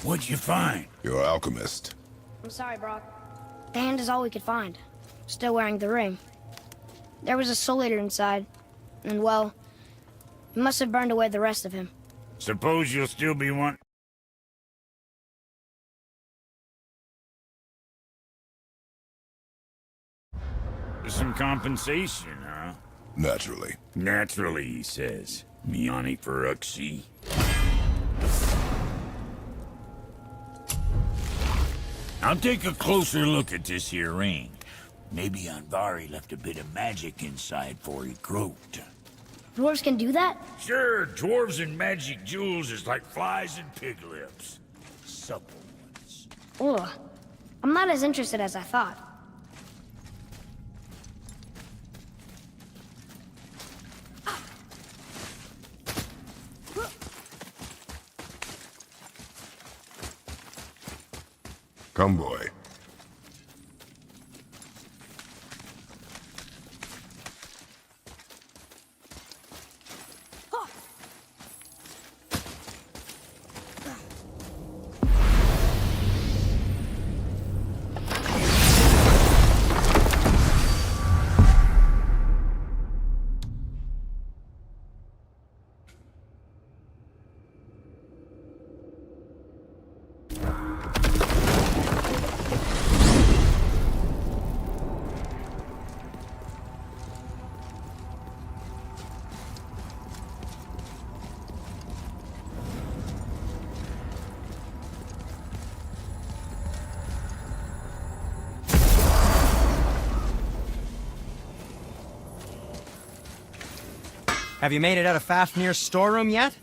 What'd you find? Your alchemist. I'm sorry, Brock. The hand is all we could find. Still wearing the ring. There was a soul eater inside. And well, he must have burned away the rest of him. Suppose you'll still be wanting... Some compensation, huh? Naturally. Naturally, he says. Miani Feruxi. I'll take a closer look at this here ring. Maybe Anvari left a bit of magic inside before he croaked. Dwarves can do that? Sure, dwarves and magic jewels is like flies and pig lips. Supple ones. Ugh. I'm not as interested as I thought. Come, boy. Have you made it out of Fafnir's storeroom yet?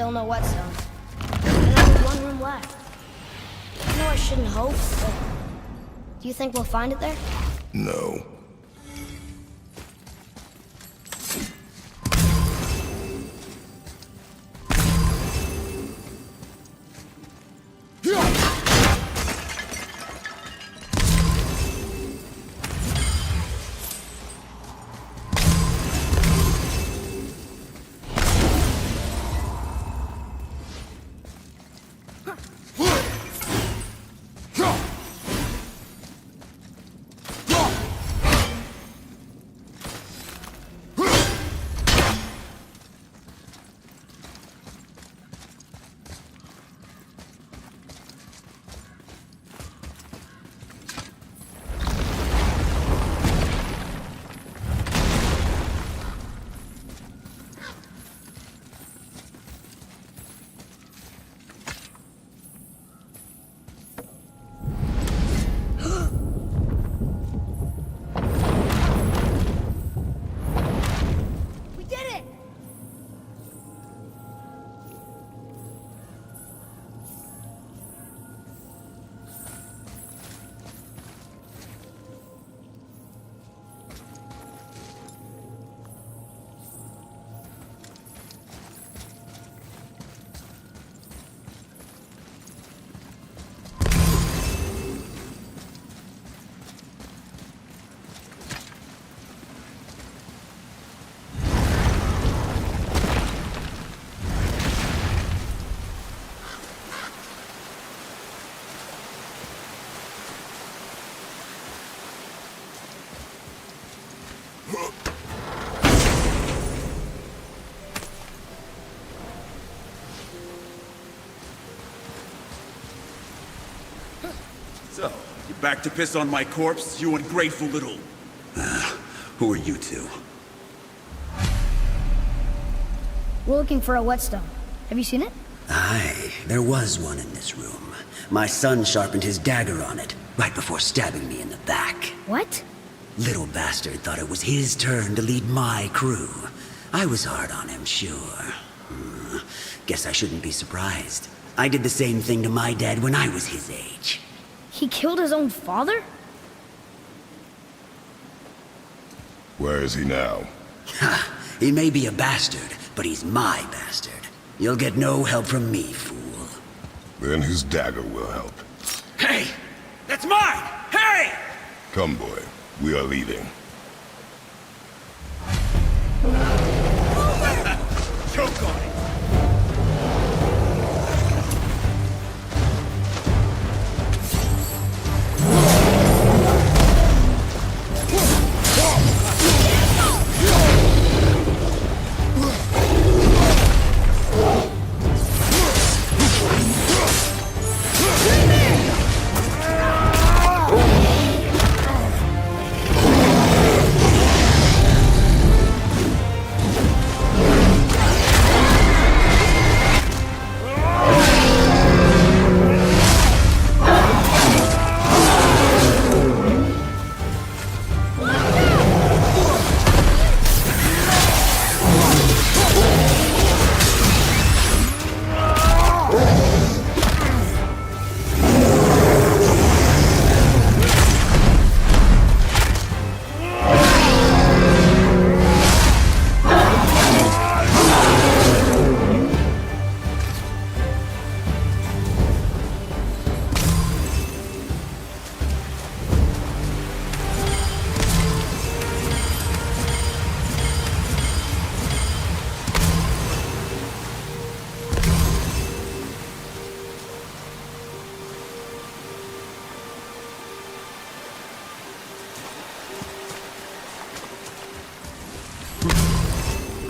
Still no whetstone. And only one room left. I know I shouldn't hope, but do you think we'll find it there? No. So, you back to piss on my corpse, you ungrateful little... who are you two? We're looking for a whetstone. Have you seen it? Aye, there was one in this room. My son sharpened his dagger on it, right before stabbing me in the back. What? Little bastard thought it was his turn to lead my crew. I was hard on him, sure. Guess I shouldn't be surprised. I did the same thing to my dad when I was his age. He killed his own father? Where is he now? Ha! He may be a bastard, but he's my bastard. You'll get no help from me, fool. Then his dagger will help. Hey! That's mine! Hey! Come, boy. We are leaving. Choke on it!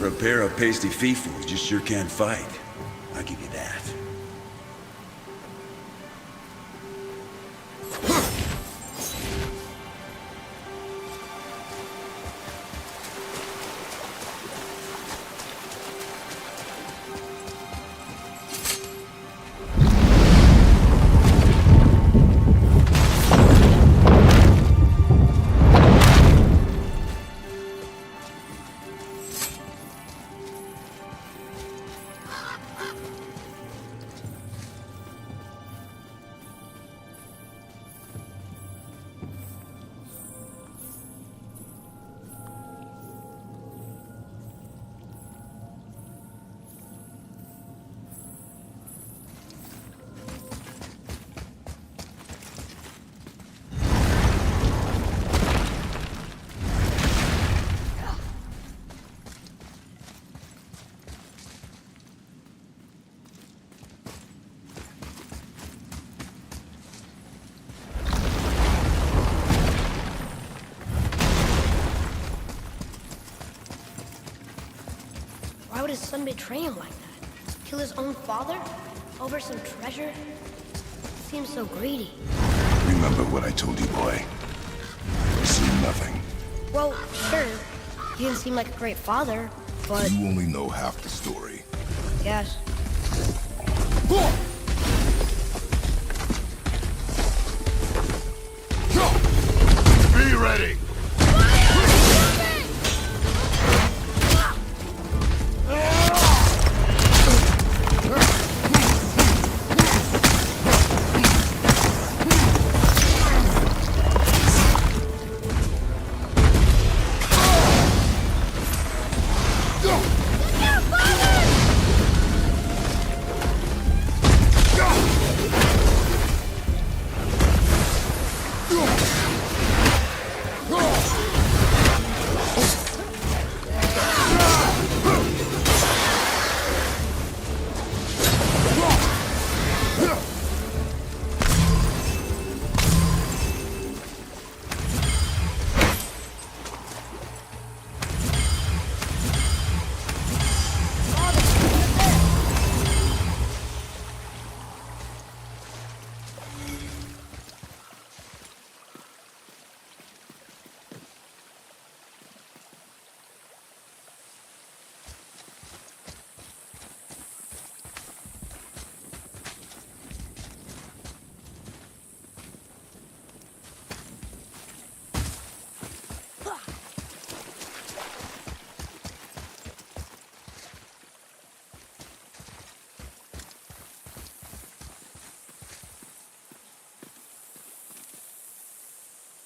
For a pair of pasty feefools, you sure can't fight. I'll give you that. Why would his son betray him like that? Kill his own father? Over some treasure? Seems so greedy. Remember what I told you, boy. I see nothing. Well, sure. He didn't seem like a great father, but... You only know half the story. Yes. Be ready!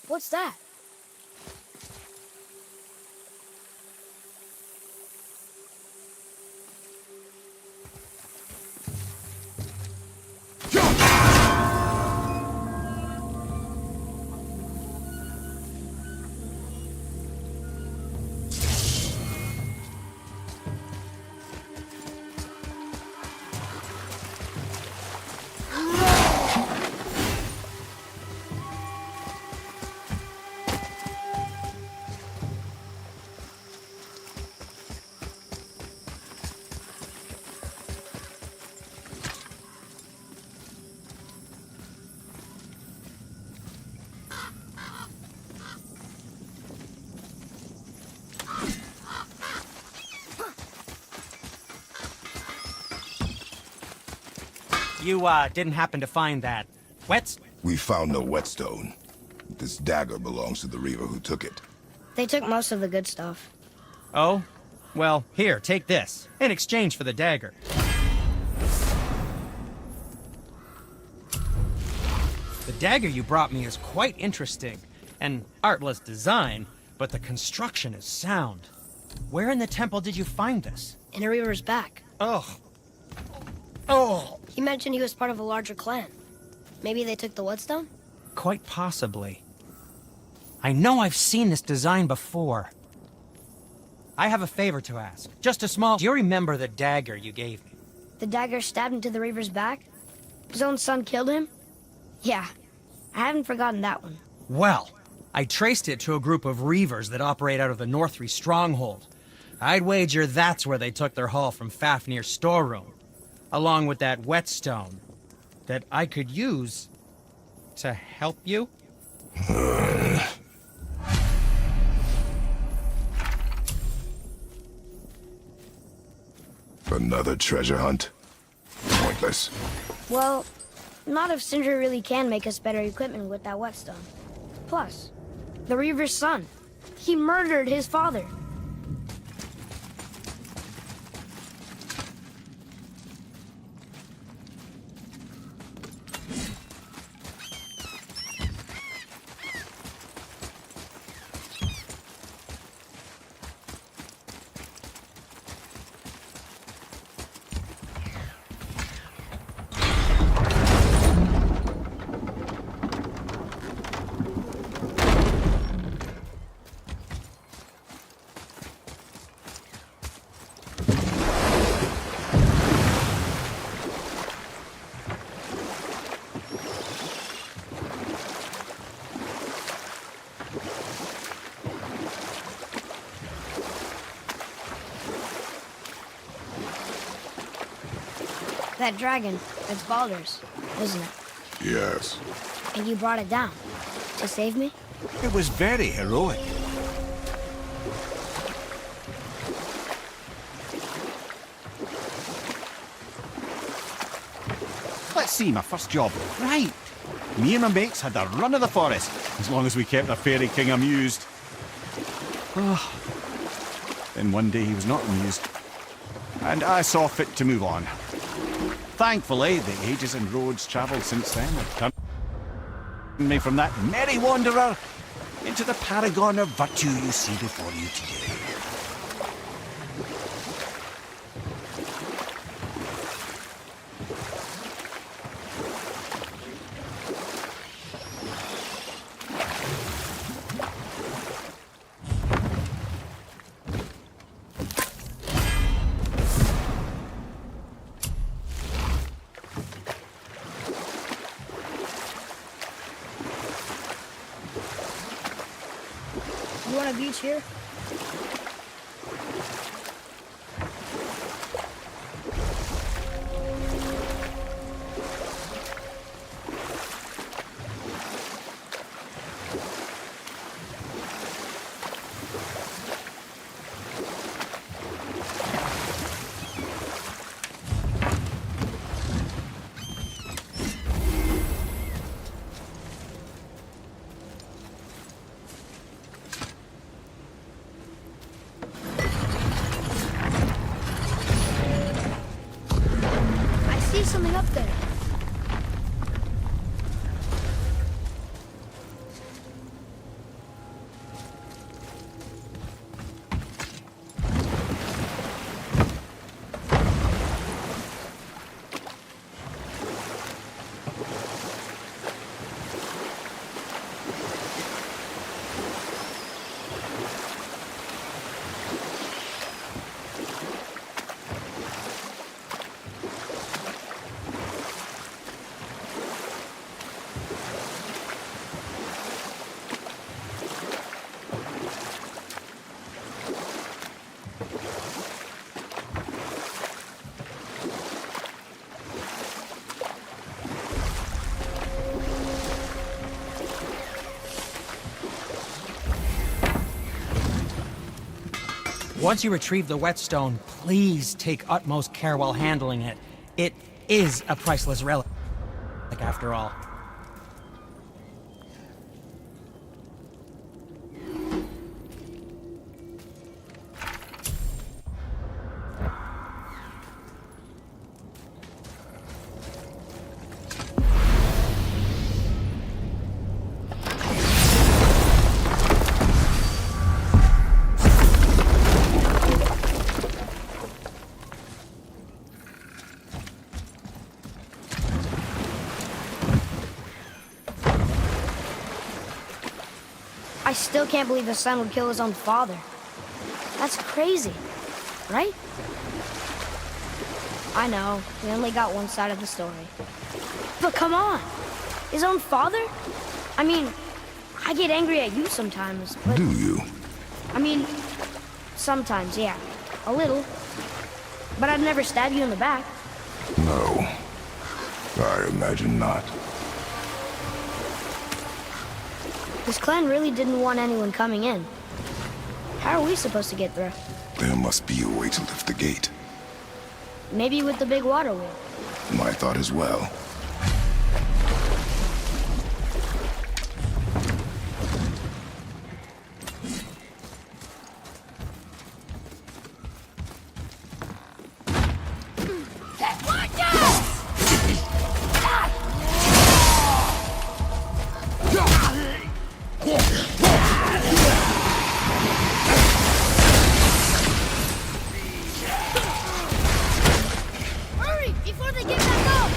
What's that? You, didn't happen to find that We found no whetstone. This dagger belongs to the Reaver who took it. They took most of the good stuff. Oh? Well, here, take this. In exchange for the dagger. The dagger you brought me is quite interesting. An artless design, but the construction is sound. Where in the temple did you find this? In a Reaver's back. Oh. Oh! He mentioned he was part of a larger clan. Maybe they took the whetstone? Quite possibly. I know I've seen this design before. I have a favor to ask. Just a small... Do you remember the dagger you gave me? The dagger stabbed into the Reaver's back? His own son killed him? Yeah, I haven't forgotten that one. Well, I traced it to a group of Reavers that operate out of the Northree stronghold. I'd wager that's where they took their haul from Fafnir's storeroom, along with that whetstone that I could use to help you. Another treasure hunt? Pointless. Well, not if Sindri really can make us better equipment with that whetstone. Plus, the Reaver's son. He murdered his father. That dragon, that's Baldur's, isn't it? Yes. And you brought it down to save me? It was very heroic. Let's see, my first job. Right. Me and my mates had the run of the forest, as long as we kept the Fairy King amused. Oh. Then one day he was not amused, and I saw fit to move on. Thankfully, the ages and roads travelled since then have turned me from that merry wanderer into the paragon of virtue you see before you today. You want a beach here? Once you retrieve the whetstone, please take utmost care while handling it. It is a priceless relic, after all. I still can't believe his son would kill his own father. That's crazy, right? I know, we only got one side of the story. But come on, his own father? I mean, I get angry at you sometimes, but... Do you? I mean, sometimes, yeah, a little. But I'd never stab you in the back. No. I imagine not. This clan really didn't want anyone coming in. How are we supposed to get through? There must be a way to lift the gate. Maybe with the big water wheel. My thought as well. Hurry, before they get back up!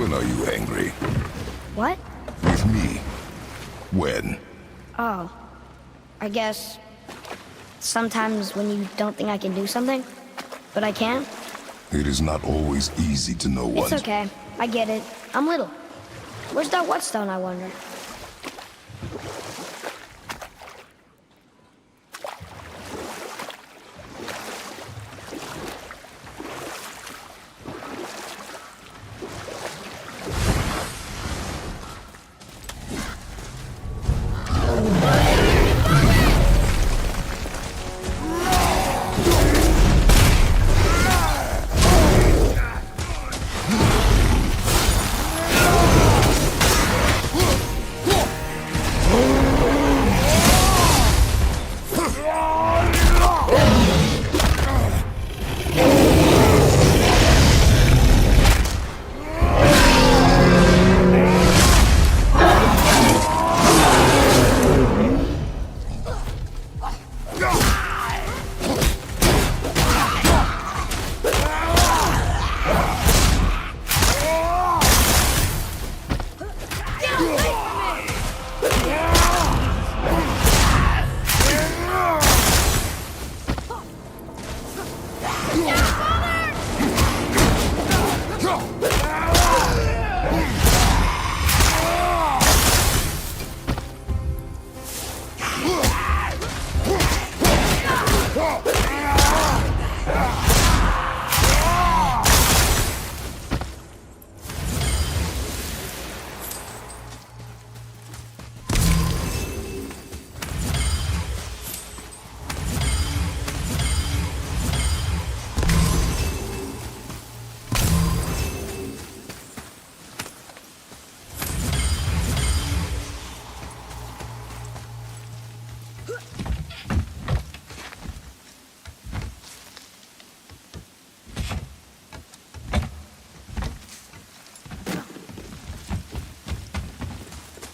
When are you angry? What? With me. When? Oh. I guess... sometimes when you don't think I can do something, but I can. It is not always easy to know what... It's okay. I get it. I'm little. Where's that whetstone, I wonder?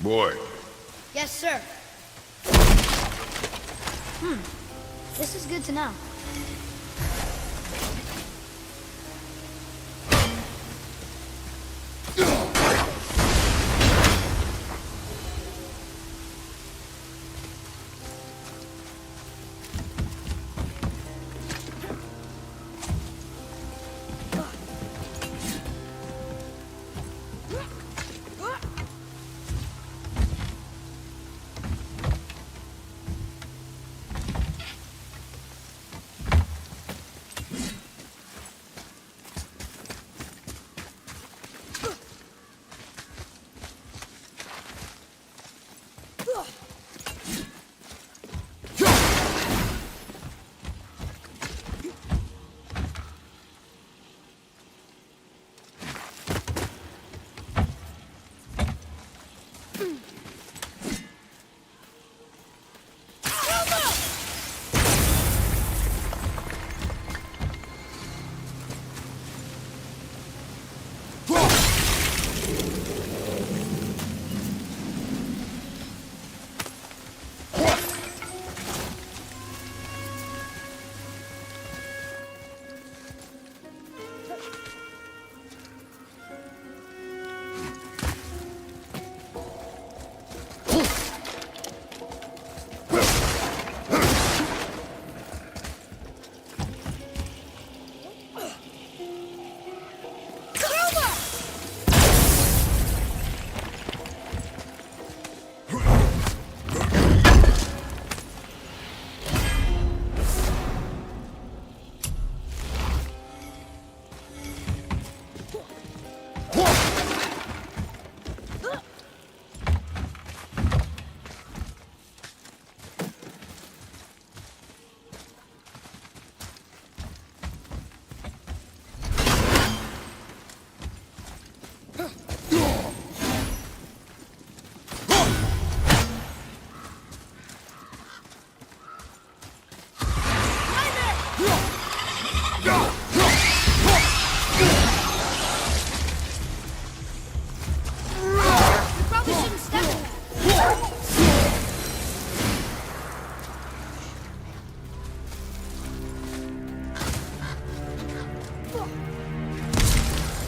Boy. Yes, sir. This is good to know.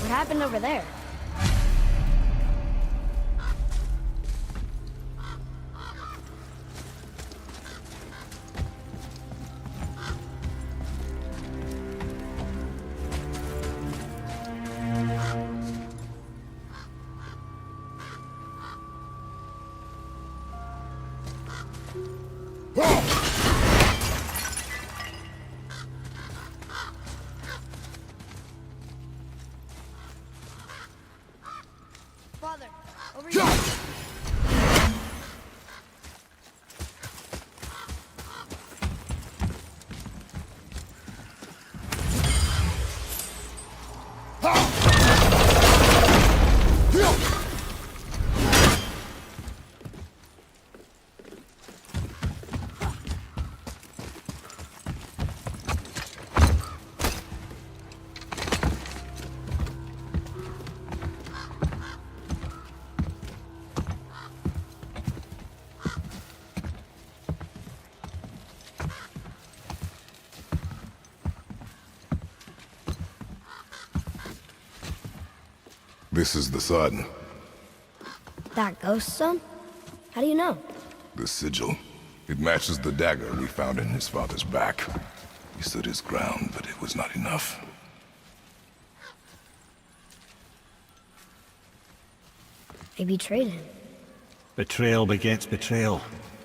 What happened over there? Over here. This is the sun. That ghost son? How do you know? The sigil. It matches the dagger we found in his father's back. He stood his ground, but it was not enough. They betrayed him. Betrayal begets betrayal.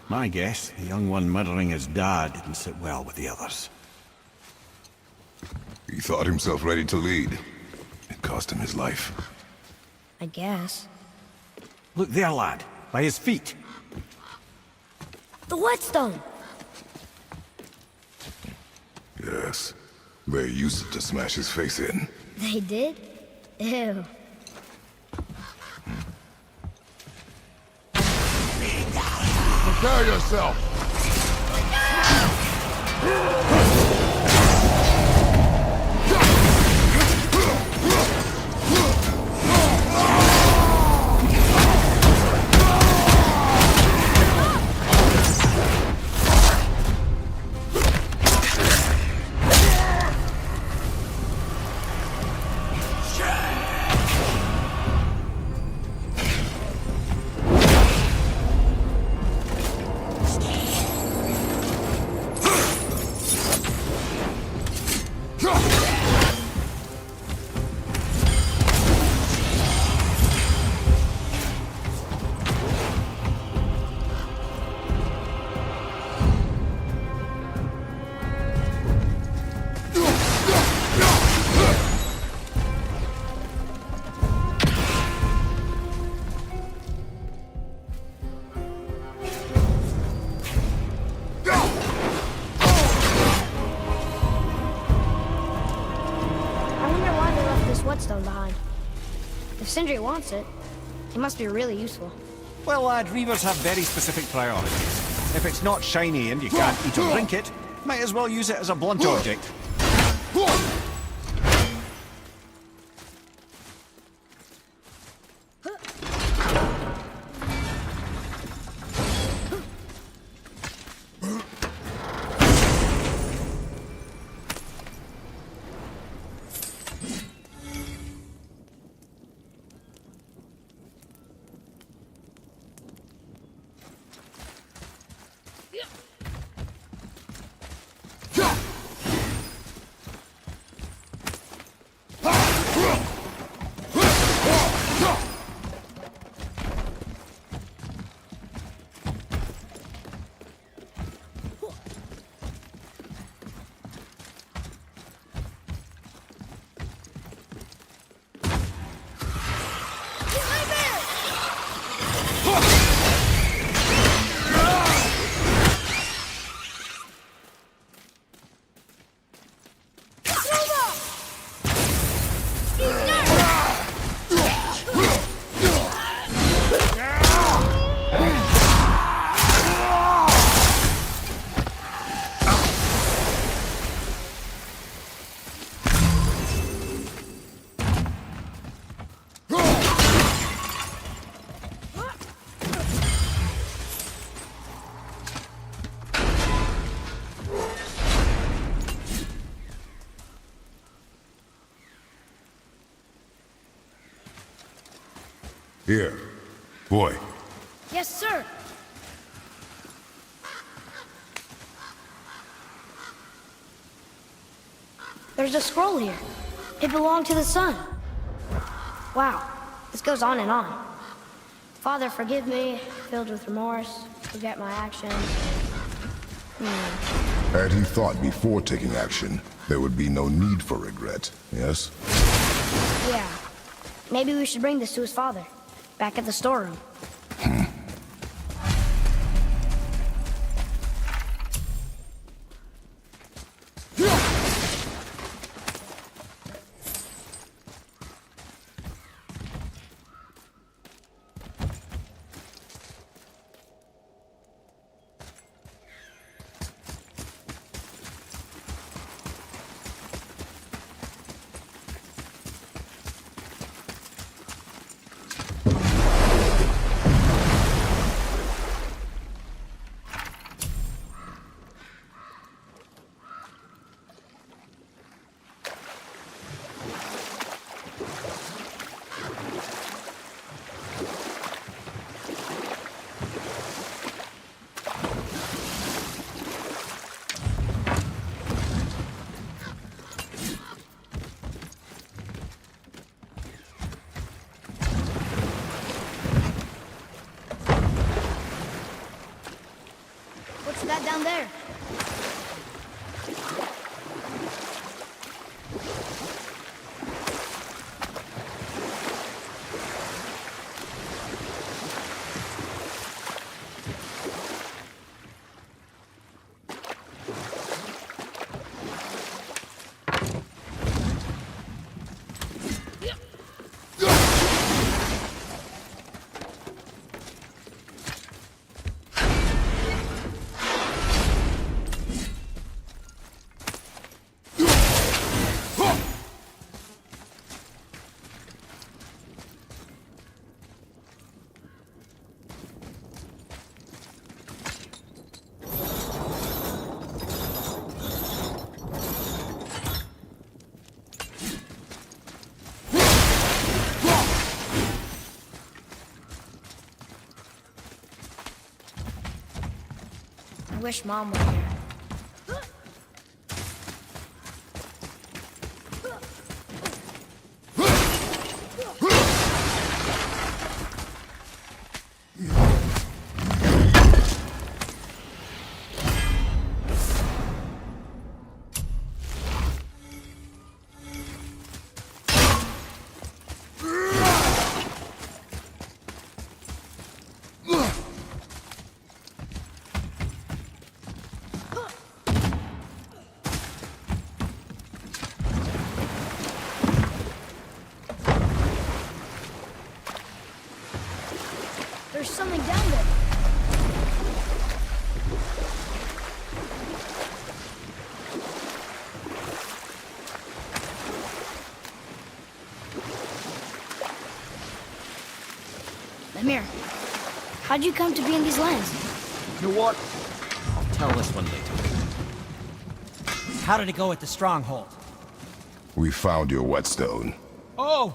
My guess, the young one murdering his dad didn't sit well with the others. He thought himself ready to lead. It cost him his life. I guess. Look there, lad. By his feet. The whetstone! Yes. They used it to smash his face in. They did? Ew. Prepare yourself! whetstone behind. If Sindri wants it, it must be really useful. Well, lad, reavers have very specific priorities. If it's not shiny and you can't eat or drink it, might as well use it as a blunt object. Here. Boy. Yes, sir. There's a scroll here. It belonged to the sun. Wow, this goes on and on. Father, forgive me, filled with remorse, forget my actions. Had he thought before taking action, there would be no need for regret, yes? Yeah. Maybe we should bring this to his father. back at the storeroom. What's that down there? I wish Mom were here. There's something down there. Lamar, how'd you come to be in these lands? You know what? I'll tell this one later. How did it go at the stronghold? We found your whetstone. Oh,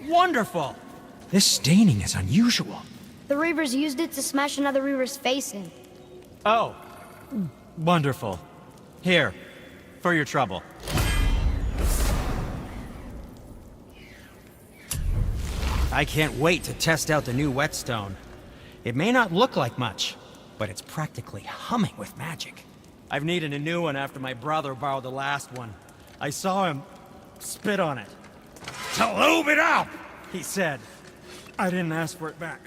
wonderful! This staining is unusual. The Reavers used it to smash another Reaver's face in. Oh, wonderful. Here, for your trouble. I can't wait to test out the new whetstone. It may not look like much, but it's practically humming with magic. I've needed a new one after my brother borrowed the last one. I saw him spit on it. "To lube it up!" he said. I didn't ask for it back.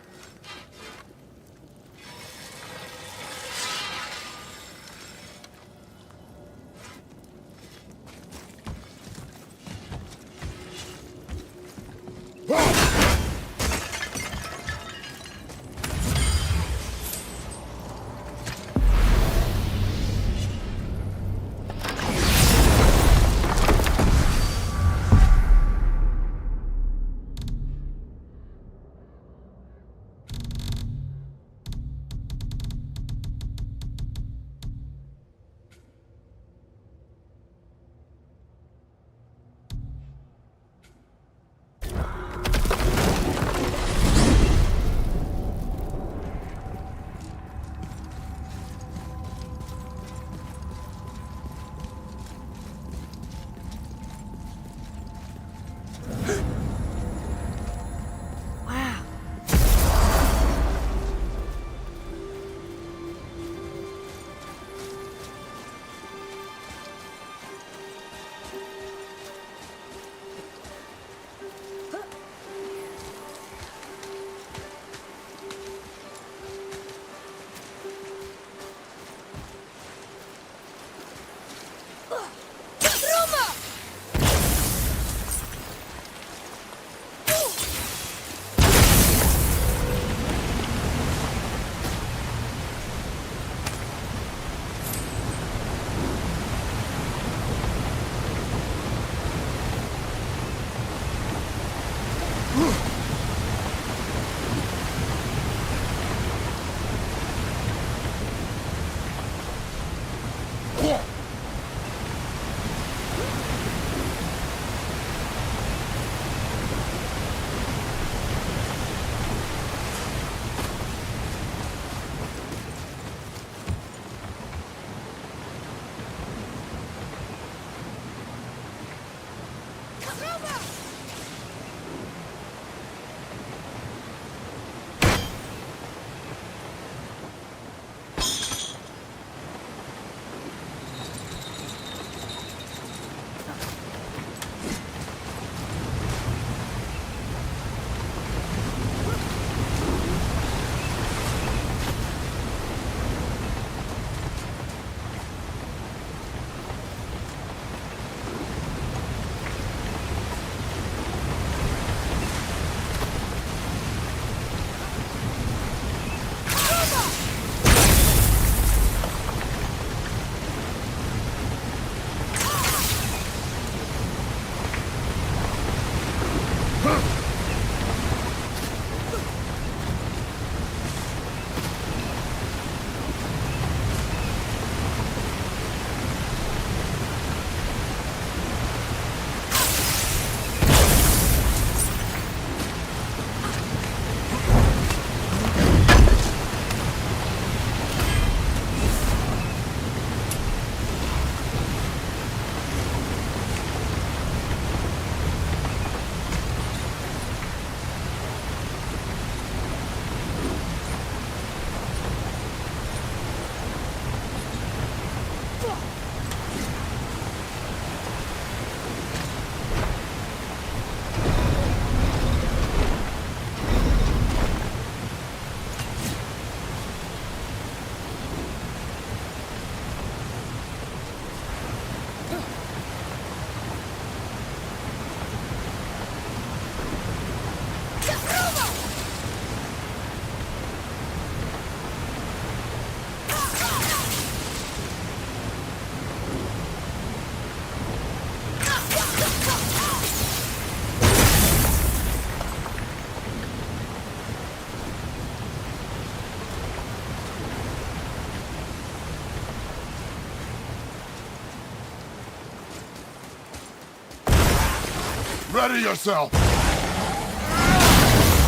Ready yourself!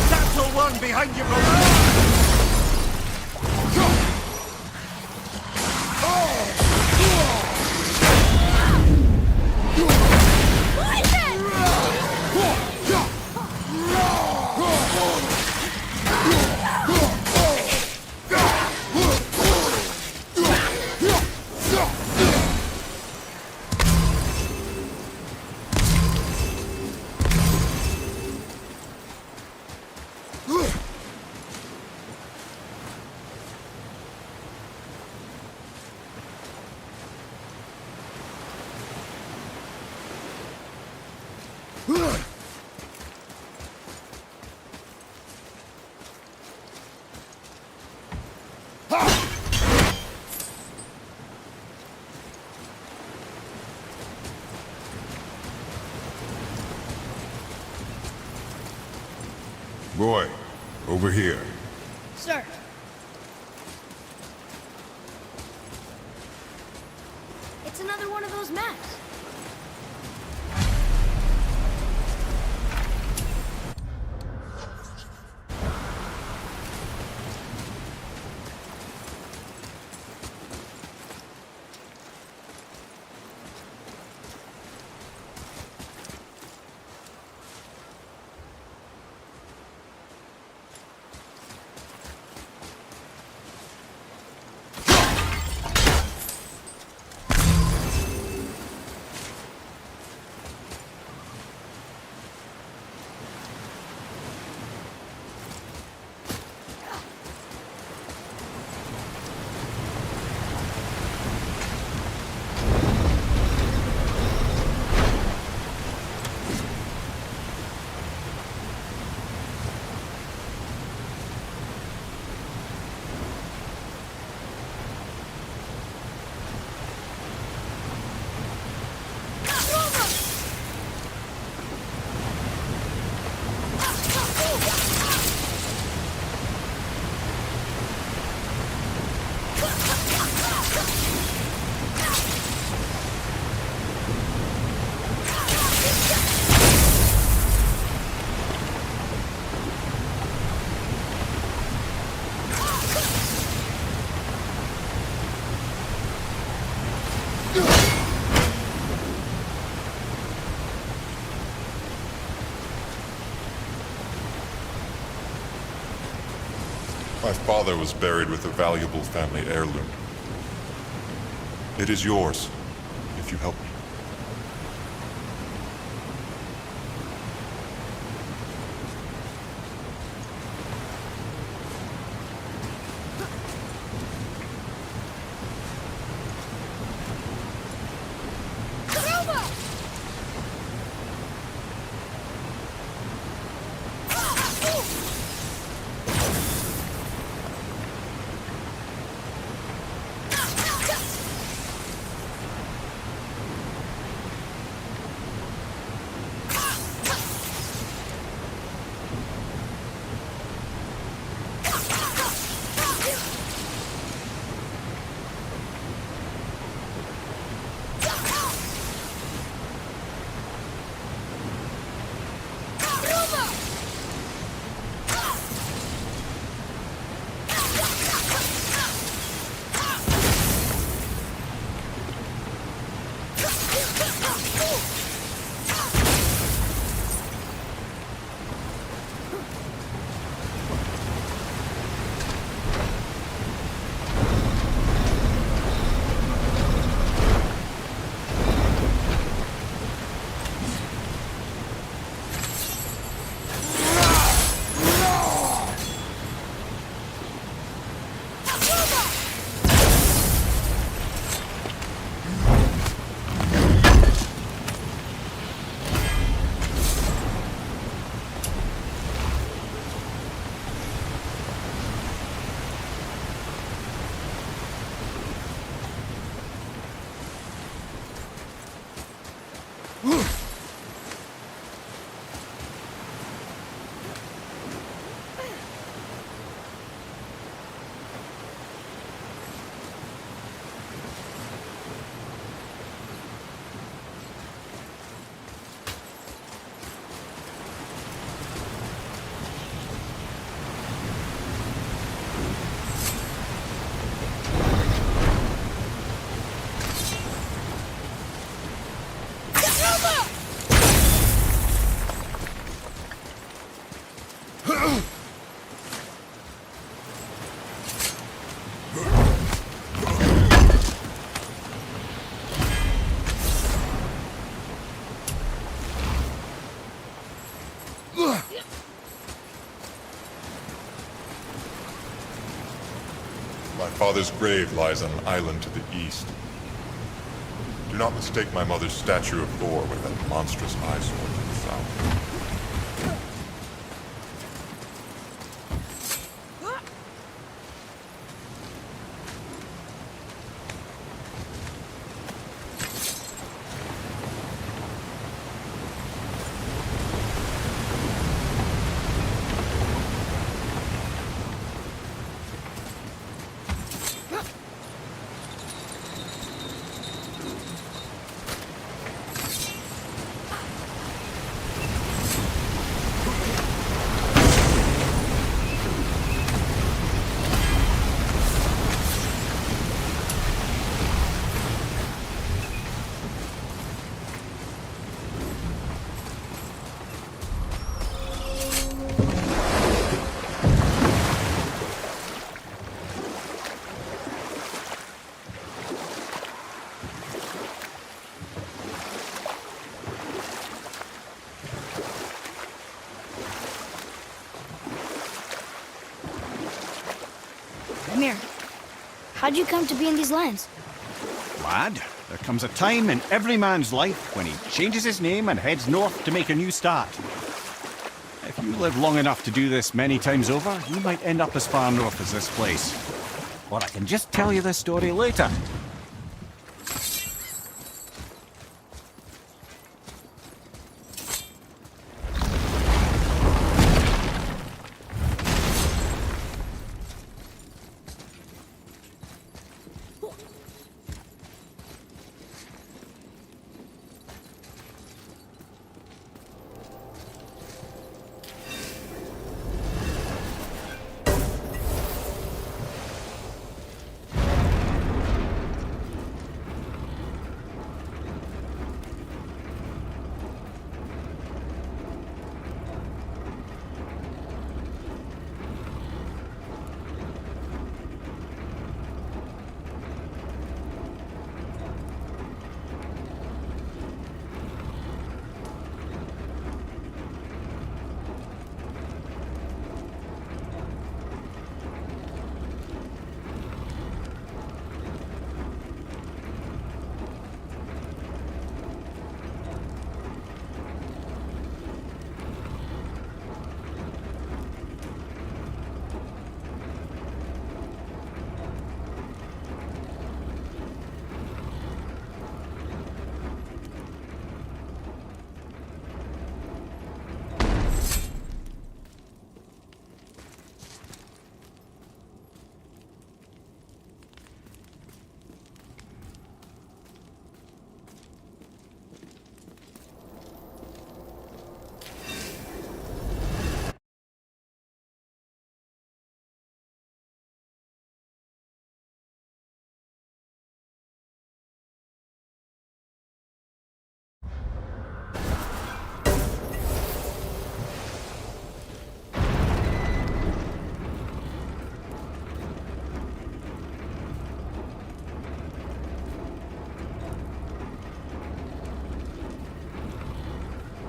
Satchel 1 behind you, brother! Boy, over here. Sir. It's another one of those maps. My father was buried with a valuable family heirloom. It is yours, if you help me. father's grave lies on an island to the east. Do not mistake my mother's statue of Thor with that monstrous eyesore to the south. Lamar, how'd you come to be in these lands? Lad, there comes a time in every man's life when he changes his name and heads north to make a new start. If you live long enough to do this many times over, you might end up as far north as this place. Or I can just tell you this story later.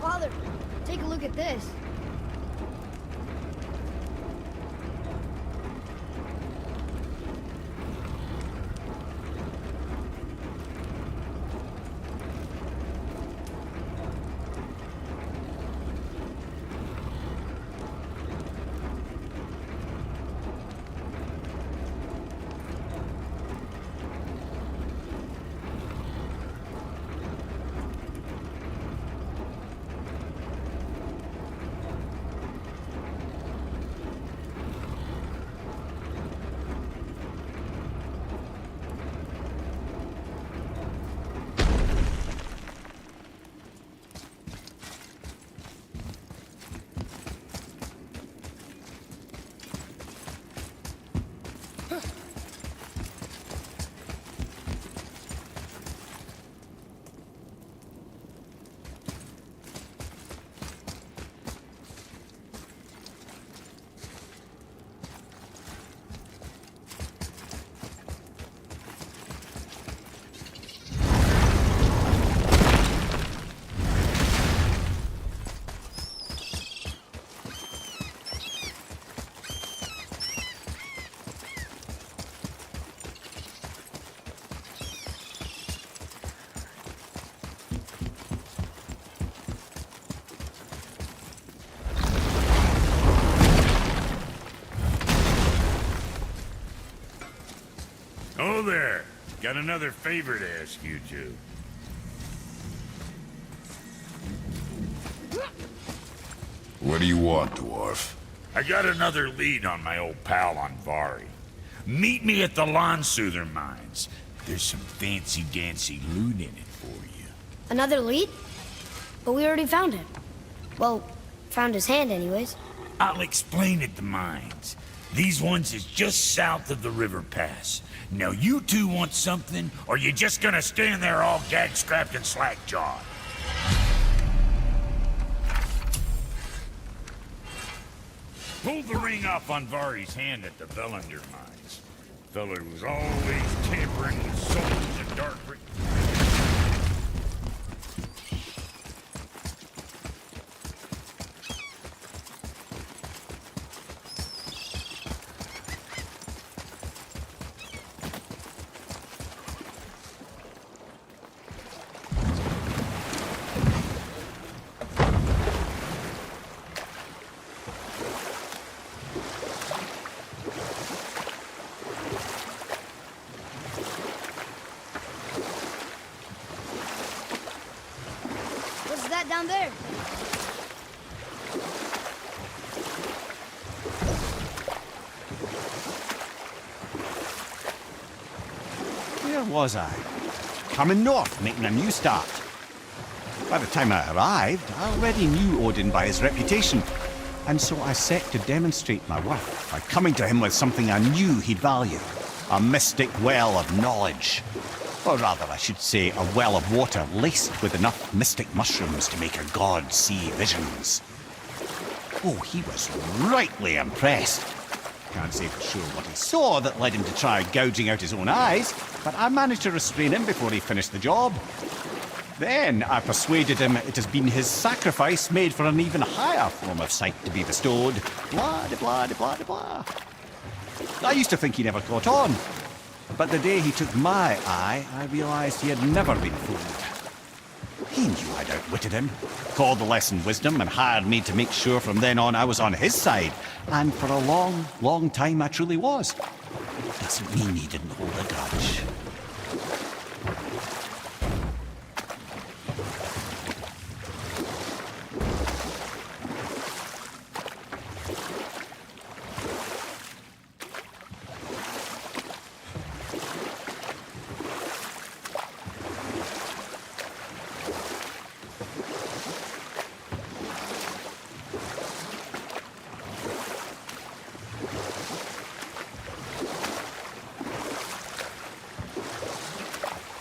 Father, take a look at this. there. Got another favor to ask you two. What do you want, dwarf? I got another lead on my old pal Anvari. Meet me at the Lawn-Soother mines. There's some fancy-dancy loot in it for you. Another lead? But we already found him. Well, found his hand anyways. I'll explain at the mines. These ones is just south of the river pass. Now you two want something, or you just gonna stand there all gag-strapped and slack-jawed? Pulled the ring off Anvari's hand at the Velander mines. Feller was always tampering with souls and dark... What's that down there? Where was I? Coming north, making a new start. By the time I arrived, I already knew Odin by his reputation, and so I set to demonstrate my worth by coming to him with something I knew he'd value. A mystic well of knowledge. Or rather, I should say, a well of water laced with enough mystic mushrooms to make a god see visions. Oh, he was rightly impressed. Can't say for sure what he saw that led him to try gouging out his own eyes, but I managed to restrain him before he finished the job. Then I persuaded him it has been his sacrifice made for an even higher form of sight to be bestowed. Blah, de blah, de blah, de blah. I used to think he never caught on, but the day he took my eye, I realized he had never been fooled. He knew I'd outwitted him, called the lesson wisdom, and hired me to make sure from then on I was on his side. And for a long, long time I truly was. Doesn't mean he didn't hold a grudge.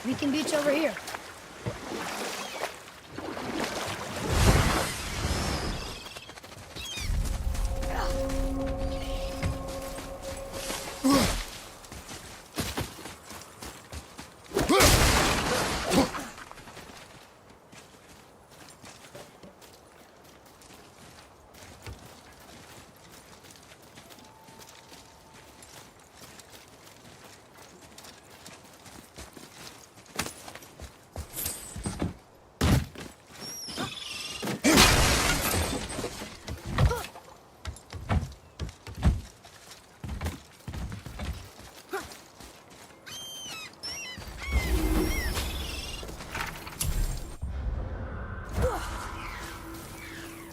We can beach over here.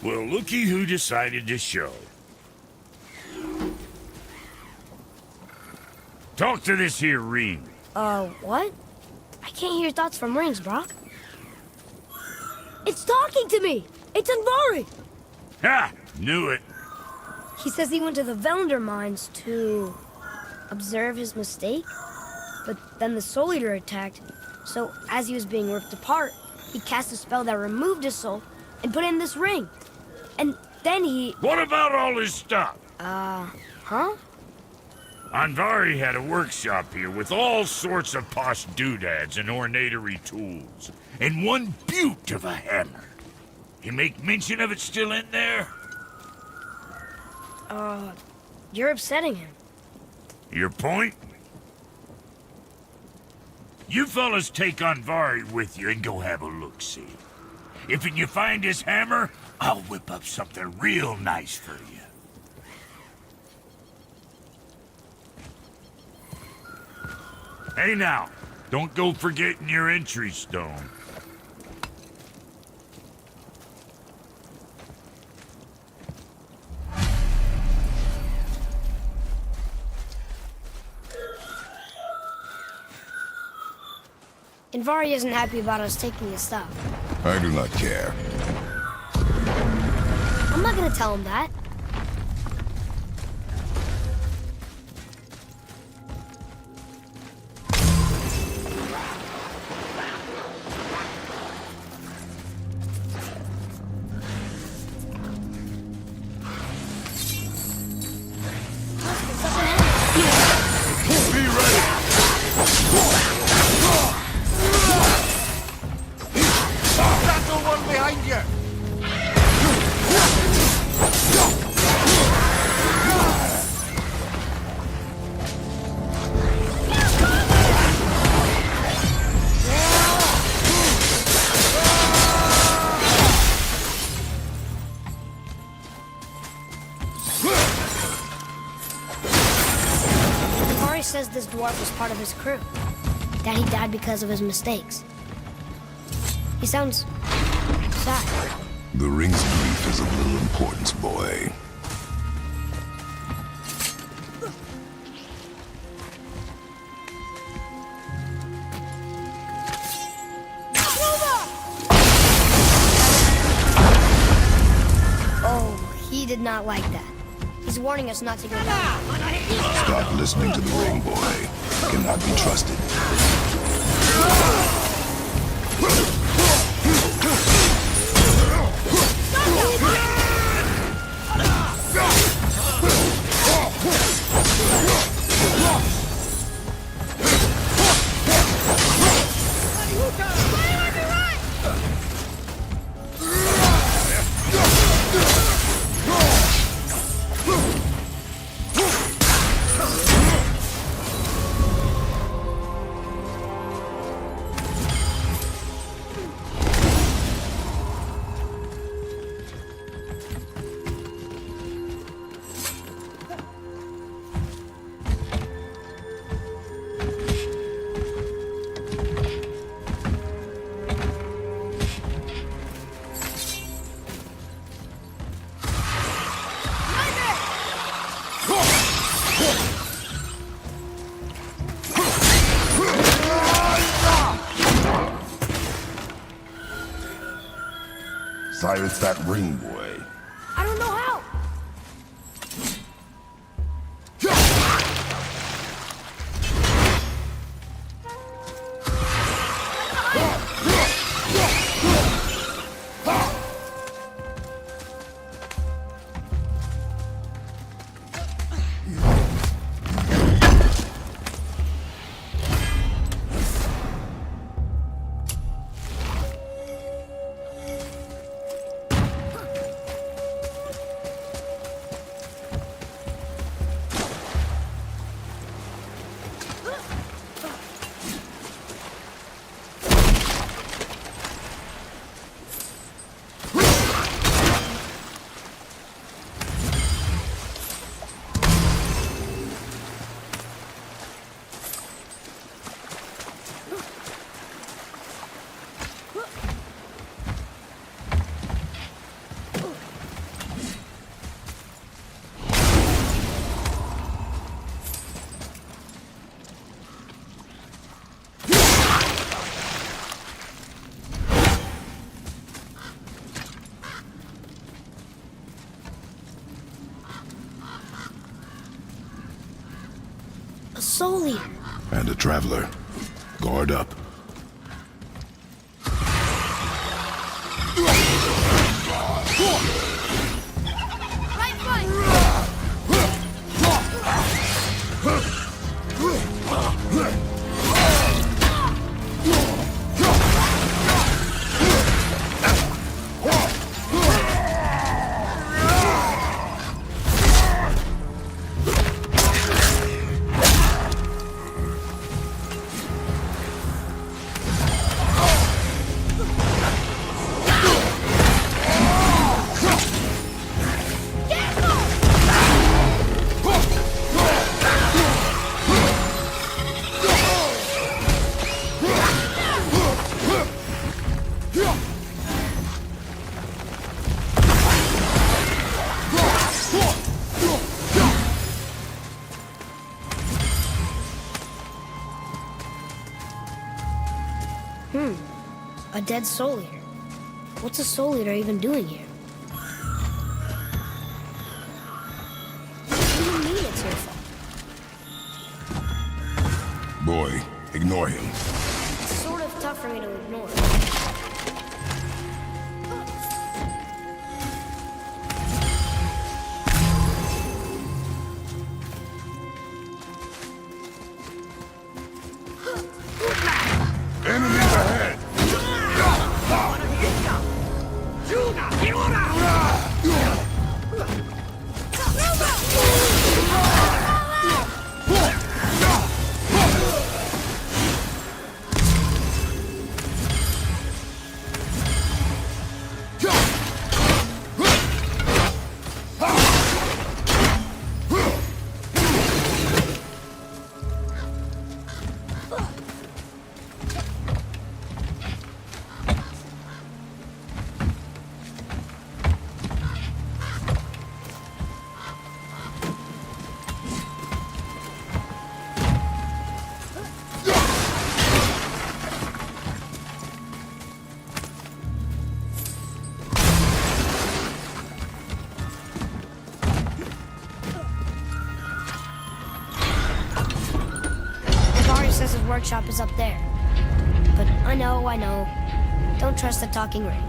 Well, looky who decided to show. Talk to this here ring. What? I can't hear thoughts from rings, Brock. It's talking to me! It's Anvari! Ha! Knew it. He says he went to the Velander mines to observe his mistake, but then the Soul Eater attacked, so as he was being ripped apart, he cast a spell that removed his soul and put it in this ring. And then he... What about all his stuff? Huh? Anvari had a workshop here with all sorts of posh doodads and ornatery tools, and one beaut of a hammer. You make mention of it still in there? You're upsetting him. Your point? You fellas take Anvari with you and go have a look-see. If you find his hammer, I'll whip up something real nice for you. Hey now, don't go forgetting your entry stone. Invari isn't happy about us taking his stuff. I do not care. I'm not gonna tell him that. Be ready! That's the one behind you! Invari says this dwarf was part of his crew. That he died because of his mistakes. He sounds sad. The ring's grief is of little importance, boy. Oh, he did not like that. He's warning us not to go down. Stop listening to the ring, boy. Cannot be trusted. Silence that ring, boy. I don't know how. A soul eater. And a traveler. Guard up. Right foot! dead soul eater. What's a soul eater even doing here? What do you mean it's your fault? Boy, ignore him. It's sort of tough for me to ignore. Enemies ahead! Says his workshop is up there. But I know. Don't trust the talking ring.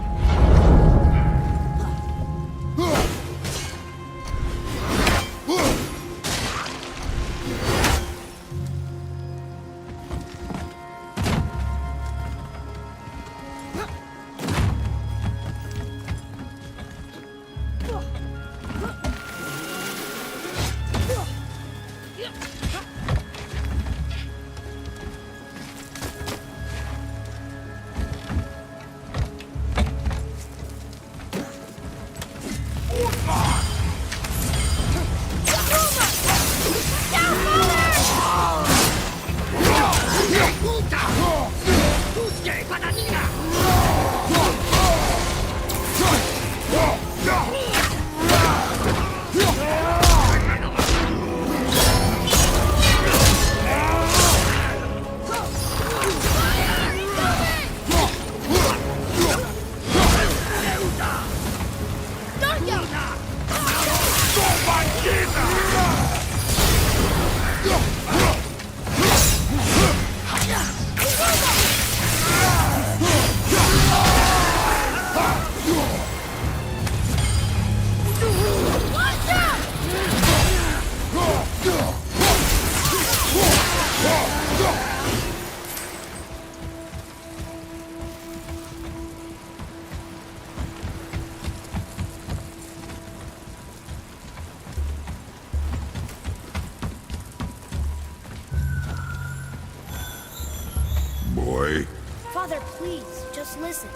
Boy. Father, please, just listen.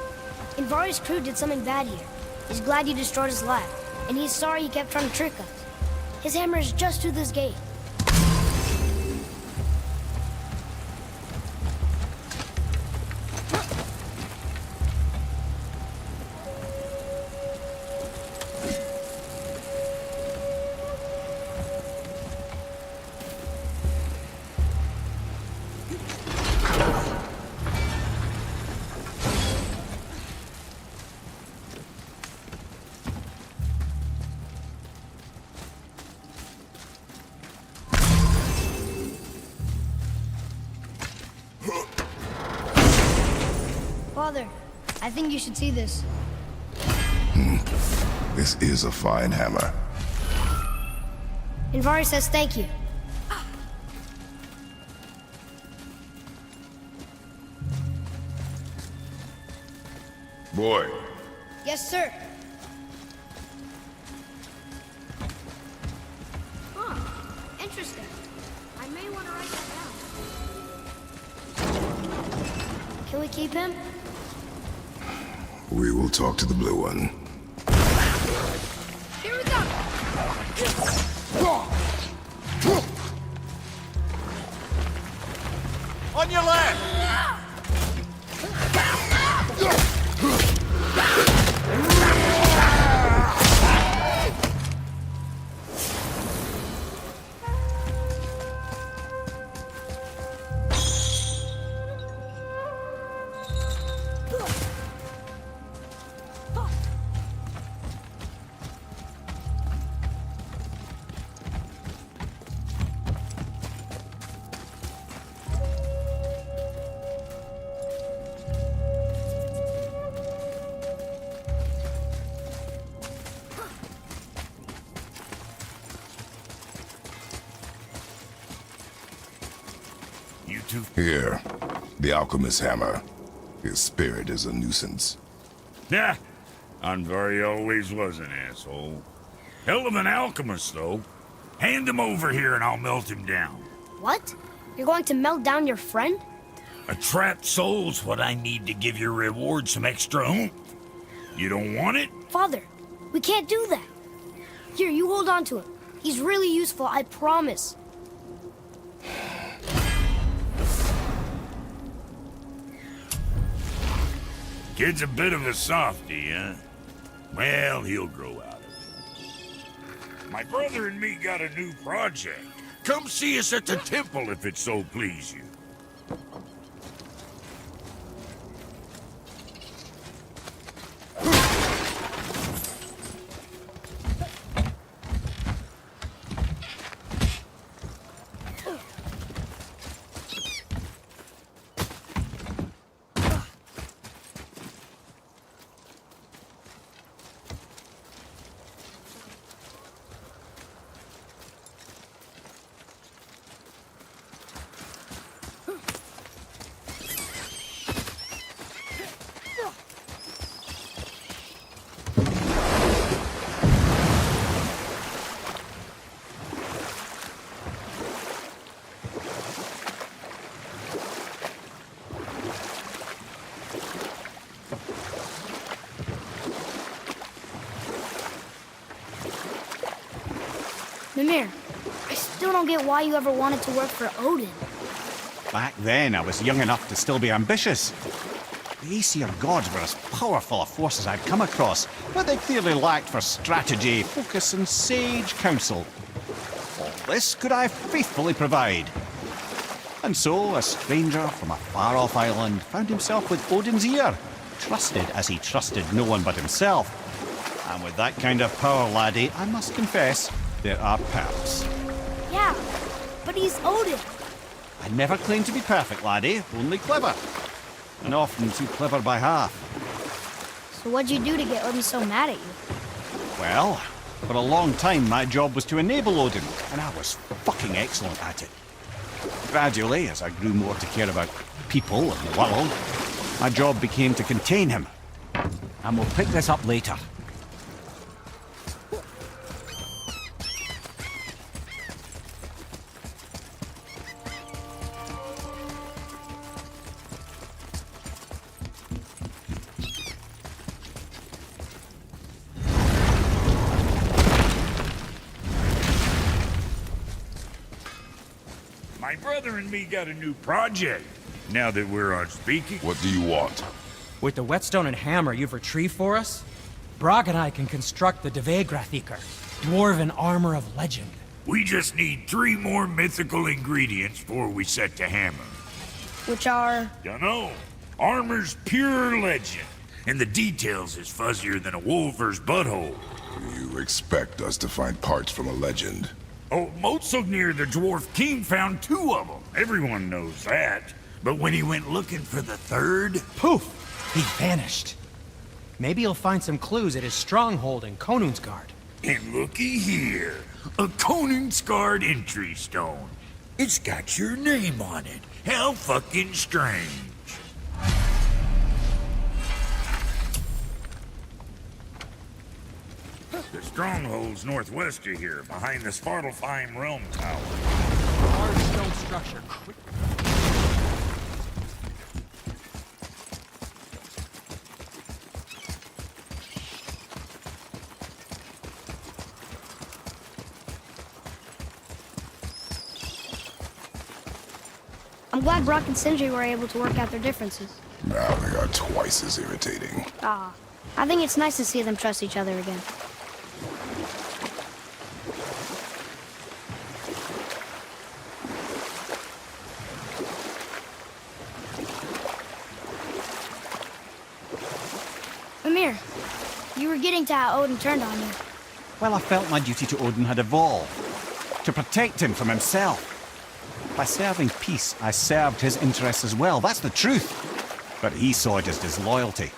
Invari's crew did something bad here. He's glad you destroyed his lab, and he's sorry he kept trying to trick us. His hammer is just through this gate. Father, I think you should see this. This is a fine hammer. Invari says thank you. Boy. Yes, sir. Huh. Interesting. I may want to write that down. Can we keep him? We will talk to the blue one. Here we go! On your left! to... Here, the alchemist's hammer. His spirit is a nuisance. Yeah, Andvari always was an asshole. Hell of an alchemist, though. Hand him over here and I'll melt him down. What? You're going to melt down your friend? A trapped soul's what I need to give your reward some extra oomph. You don't want it? Father, we can't do that. Here, you hold on to him. He's really useful, I promise. Kid's a bit of a softie, huh? Well, he'll grow out of it. My brother and me got a new project. Come see us at the temple if it so please you. Mimir, I still don't get why you ever wanted to work for Odin. Back then, I was young enough to still be ambitious. The Aesir gods were as powerful a force as I'd come across, but they clearly lacked for strategy, focus, and sage counsel. All this could I faithfully provide. And so, a stranger from a far-off island found himself with Odin's ear, trusted as he trusted no one but himself. And with that kind of power, laddie, I must confess, there are perks. Yeah, but he's Odin. I never claimed to be perfect, laddie, only clever. And often too clever by half. So what'd you do to get Odin so mad at you? Well, for a long time my job was to enable Odin, and I was fucking excellent at it. Gradually, as I grew more to care about people and the world, my job became to contain him. And we'll pick this up later. My brother and me got a new project, now that we're on speaking. What do you want? With the whetstone and hammer you've retrieved for us, Brog and I can construct the Dvegrathikar, dwarven armor of legend. We just need 3 more mythical ingredients before we set to hammer. Which are... Dunno. Armor's pure legend, and the details is fuzzier than a wolver's butthole. You expect us to find parts from a legend? Oh, Motsognir, the dwarf king, found 2 of them. Everyone knows that. But when he went looking for the 3rd... Poof! He vanished. Maybe he'll find some clues at his stronghold in Konungsgard. And looky here. A Konungsgard entry stone. It's got your name on it. How fucking strange. The stronghold's northwest of here, behind the Svartalfheim Realm Tower. Large stone structure. I'm glad Brock and Sindri were able to work out their differences. Now they are twice as irritating. Ah, I think it's nice to see them trust each other again. Mimir, you were getting to how Odin turned on you. Well, I felt my duty to Odin had evolved. To protect him from himself. By serving peace, I served his interests as well. That's the truth. But he saw it as disloyalty.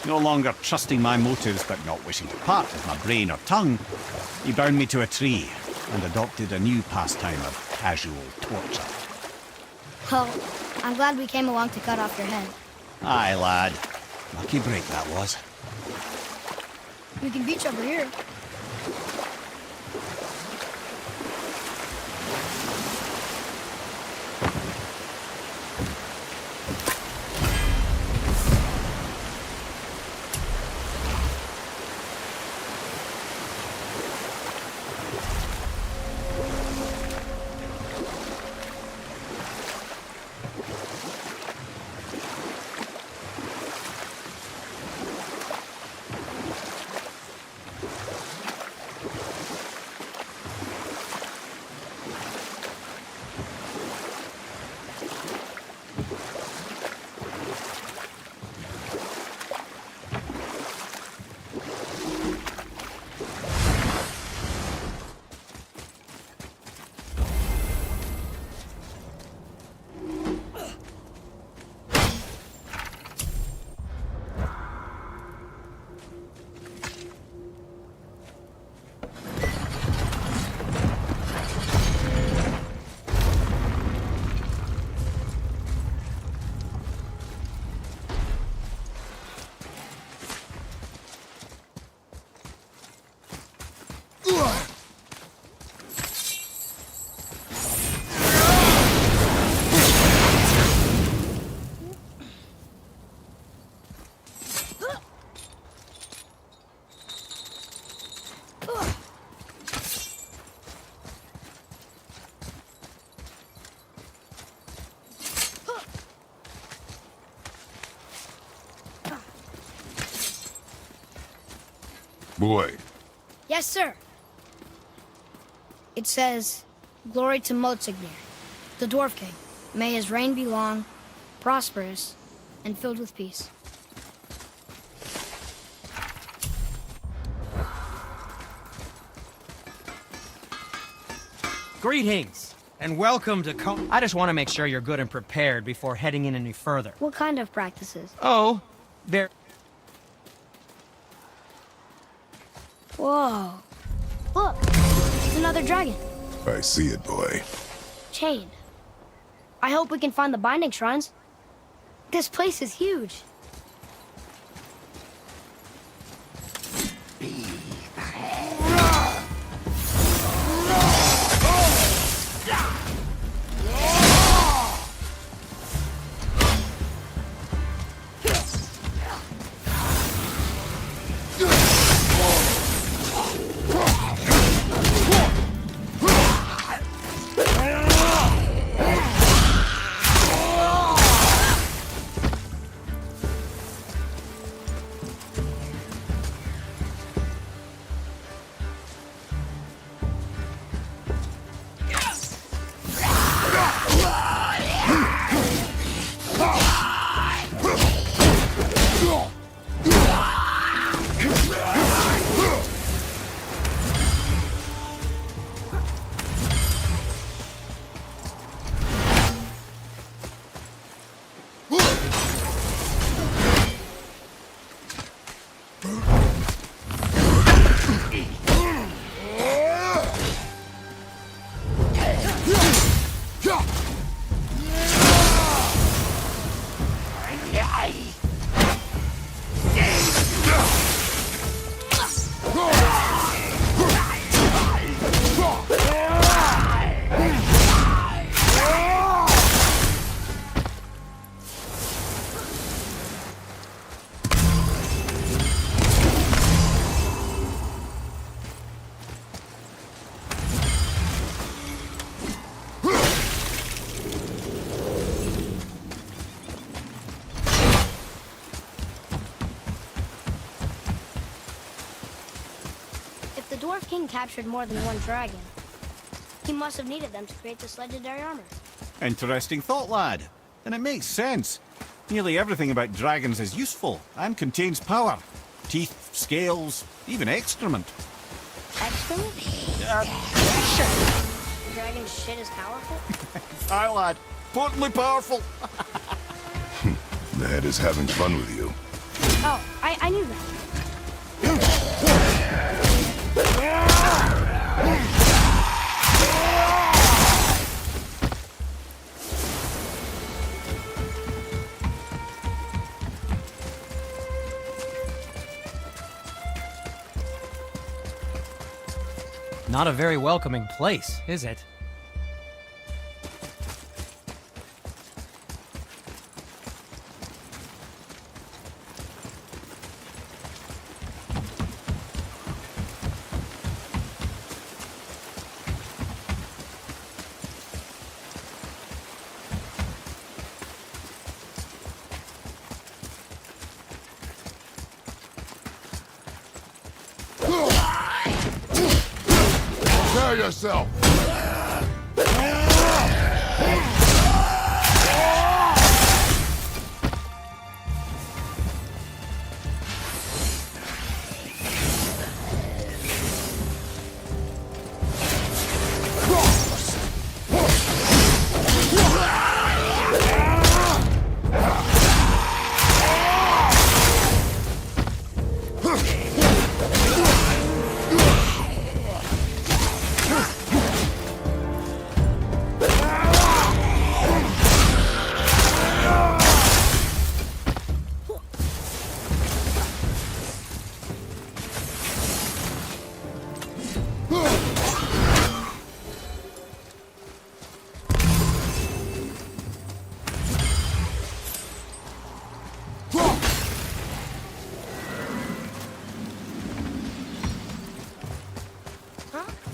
No longer trusting my motives, but not wishing to part with my brain or tongue, he bound me to a tree and adopted a new pastime of casual torture. Well, I'm glad we came along to cut off your head. Aye, lad. Lucky break that was. We can beach over here. Boy, Yes, sir. It says, "Glory to Motsignir, the Dwarf King. May his reign be long, prosperous, and filled with peace." Greetings, and welcome to I just want to make sure you're good and prepared before heading in any further. What kind of practices? Oh, there... Whoa. Look, it's another dragon. I see it, boy. Chained. I hope we can find the binding shrines. This place is huge. The Dwarf King captured more than one dragon. He must have needed them to create this legendary armor. Interesting thought, lad. And it makes sense. Nearly everything about dragons is useful and contains power. Teeth, scales, even excrement. Excrement? Shit! Dragon shit is powerful? Aye, lad. Potently powerful. The head is having fun with you. Oh, I knew that. Not a very welcoming place, is it? Prepare yourself!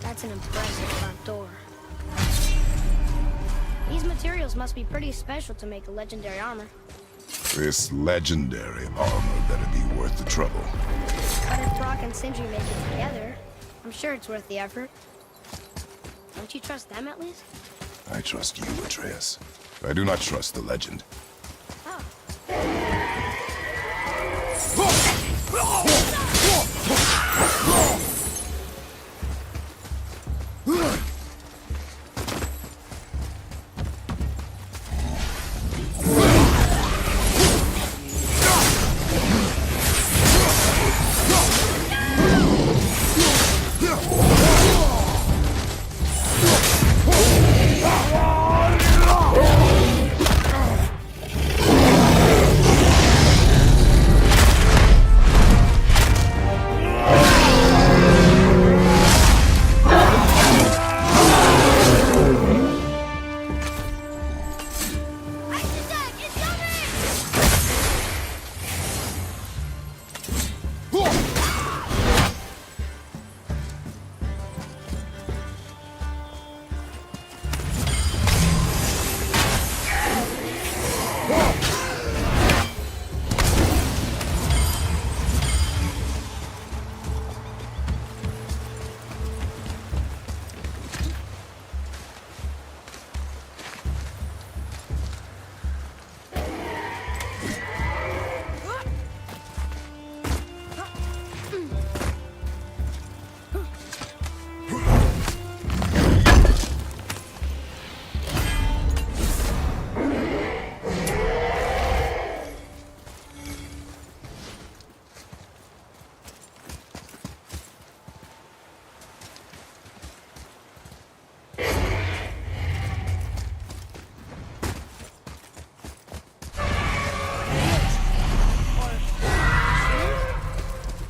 That's an impressive front door. These materials must be pretty special to make a legendary armor. This legendary armor better be worth the trouble. But if Brock and Sindri make it together, I'm sure it's worth the effort. Don't you trust them at least? I trust you, Atreus. I do not trust the legend. Oh.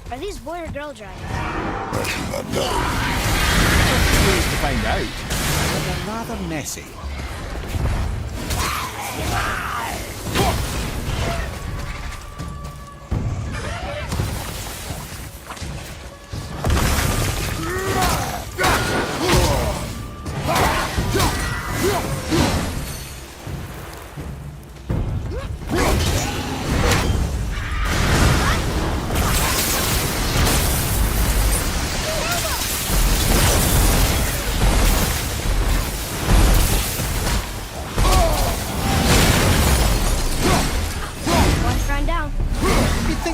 Are these boy or girl dragons? I do not know. Ways to find out, but they're rather messy.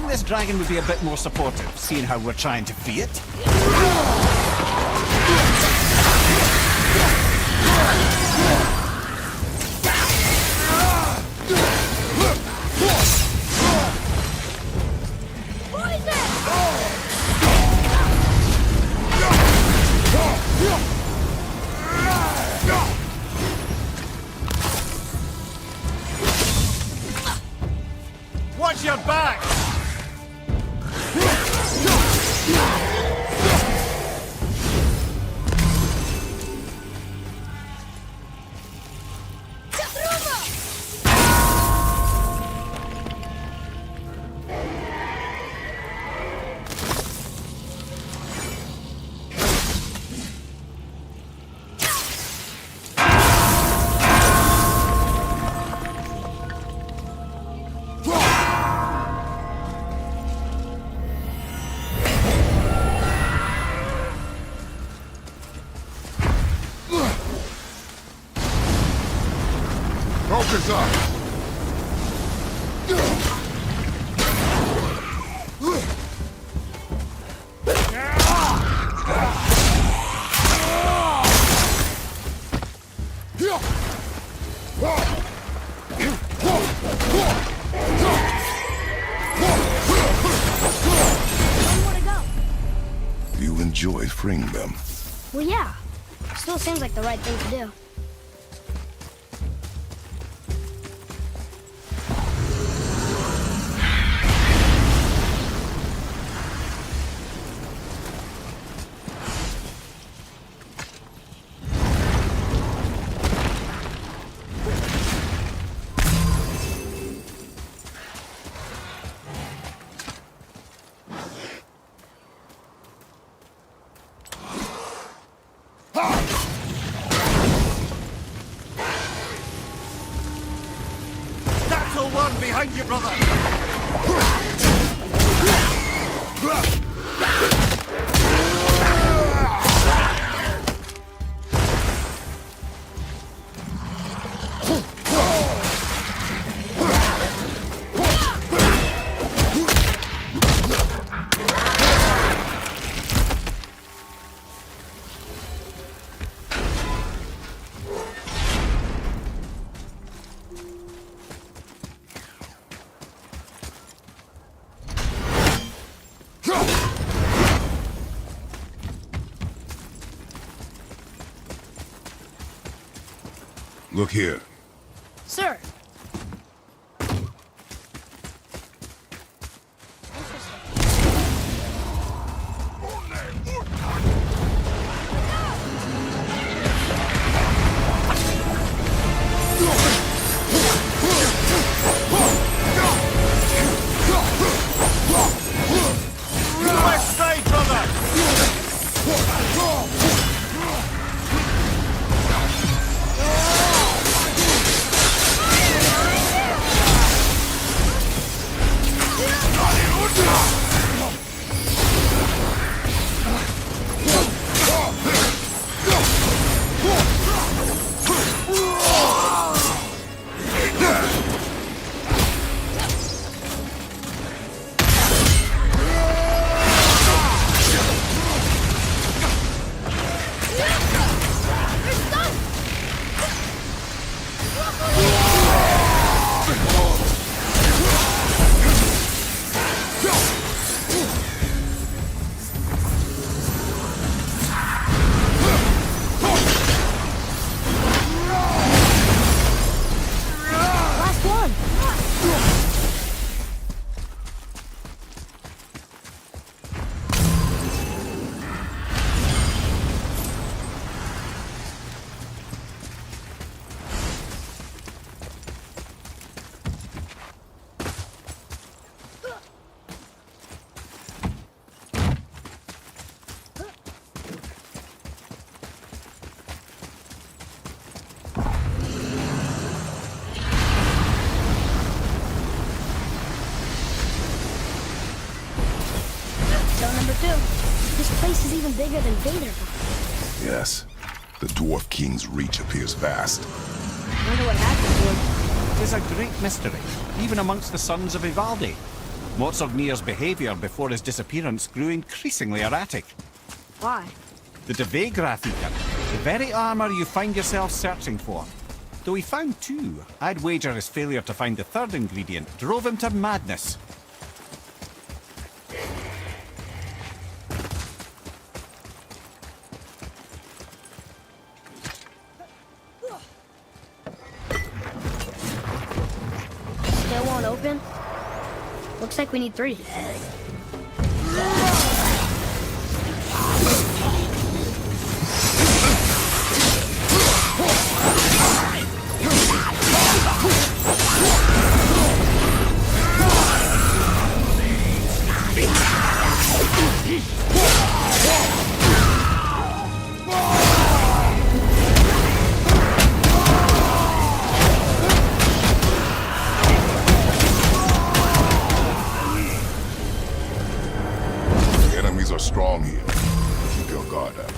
This dragon would be a bit more supportive, seeing how we're trying to free it. Watch your back! Focus up! You enjoy freeing them. Well, yeah. Still seems like the right thing to do. One behind you, brother! Look here. Sir! West side, brother! This place is even bigger than Vader. Yes. The Dwarf King's reach appears vast. I wonder what happened to him. It is a great mystery, even amongst the sons of Ivaldi. Mozorgnir's behaviour before his disappearance grew increasingly erratic. Why? The Devegrath Eater, the very armour you find yourself searching for. Though he found two, I'd wager his failure to find the third ingredient drove him to madness. Still won't open? Looks like we need 3. The enemies are strong here. Keep your guard up.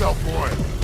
yourself, boy!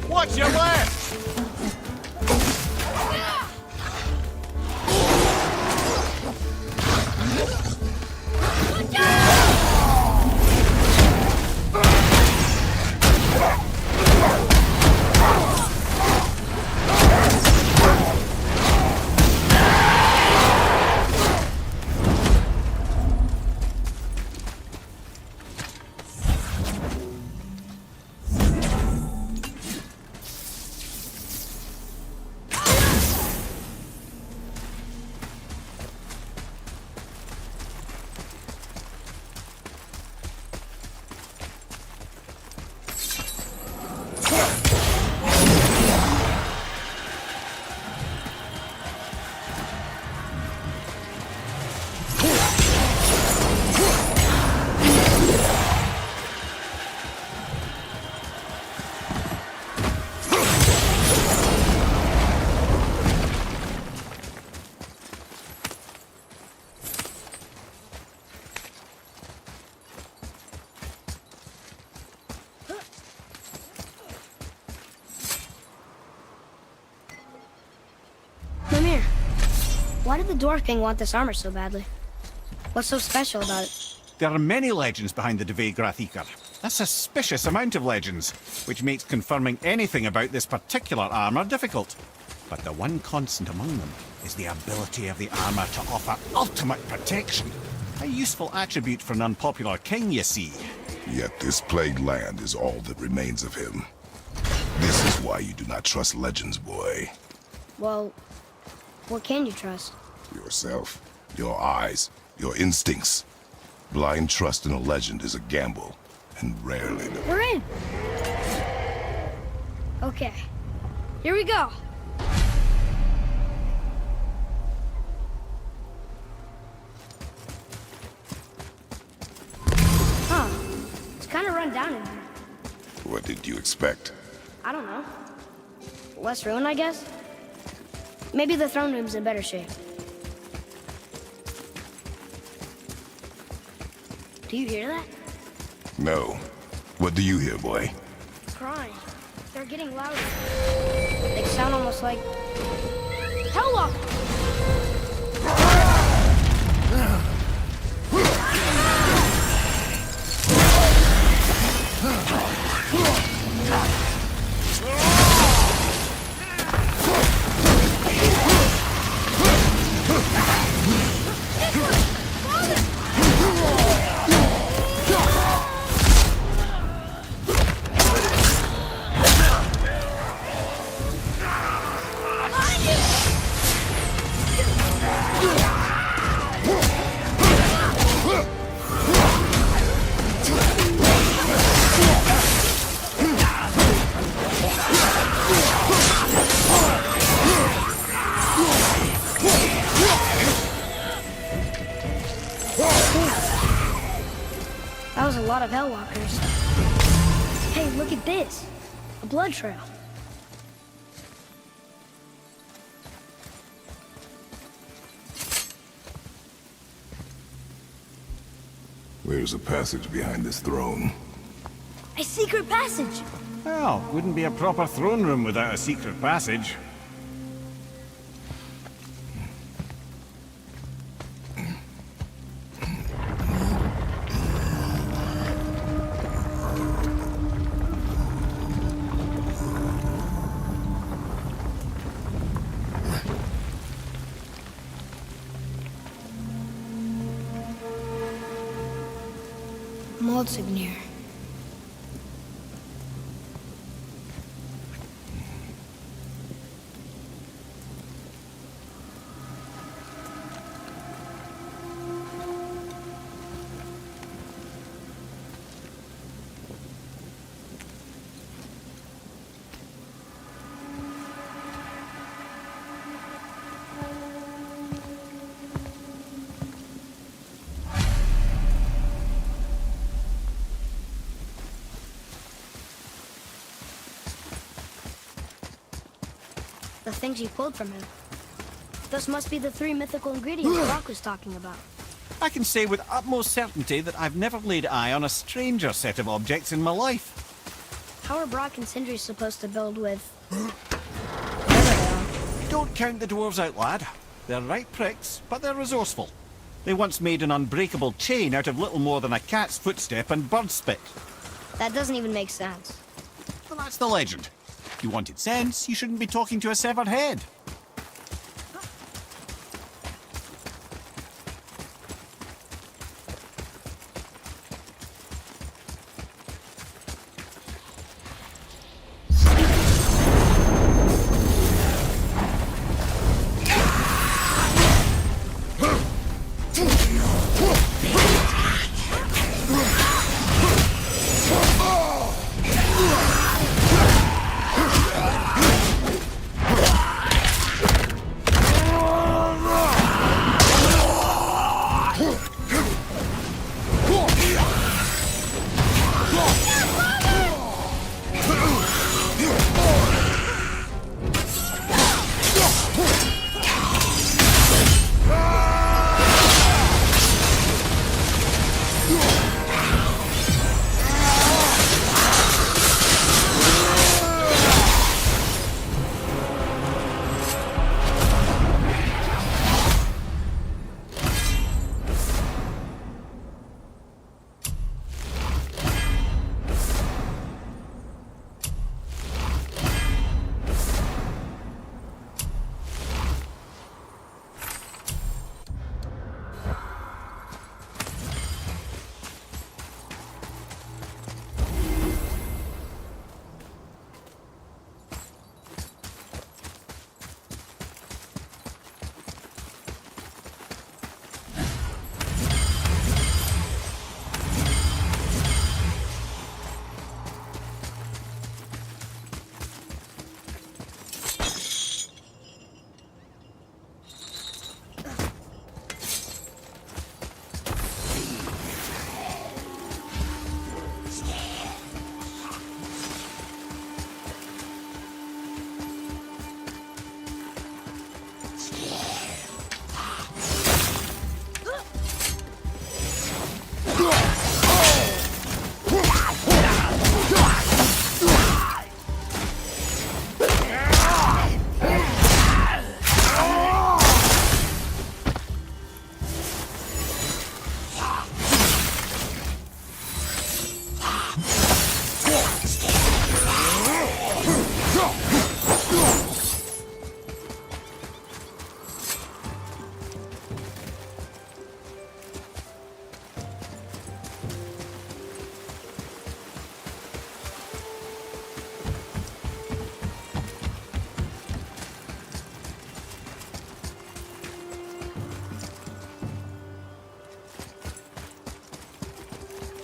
Watch your left! Lamar, why did the Dwarf King want this armor so badly? What's so special about it? There are many legends behind the Dve Grathikar. A suspicious amount of legends, which makes confirming anything about this particular armor difficult. But the one constant among them is the ability of the armor to offer ultimate protection. A useful attribute for an unpopular king, you see. Yet this plagued land is all that remains of him. This is why you do not trust legends, boy. Well, what can you trust? Yourself, your eyes, your instincts. Blind trust in a legend is a gamble, and rarely... We're in! Okay, here we go! Huh, it's kind of run down in here. What did you expect? I don't know. Less ruin, I guess? Maybe the throne room's in better shape. Do you hear that? No. What do you hear, boy? Crying. They're getting louder. They sound almost like... Hellwalk! That was a lot of Hellwalkers. Hey, look at this. A blood trail. There's a passage behind this throne. A secret passage! Well, wouldn't be a proper throne room without a secret passage. Moldsignir. The things you pulled from him. Those must be the 3 mythical ingredients Brock was talking about. I can say with utmost certainty that I've never laid eye on a stranger set of objects in my life. How are Brock and Sindri supposed to build with... Don't count the dwarves out, lad. They're right pricks, but they're resourceful. They once made an unbreakable chain out of little more than a cat's footstep and bird spit. That doesn't even make sense. Well, that's the legend. If you wanted sense, you shouldn't be talking to a severed head.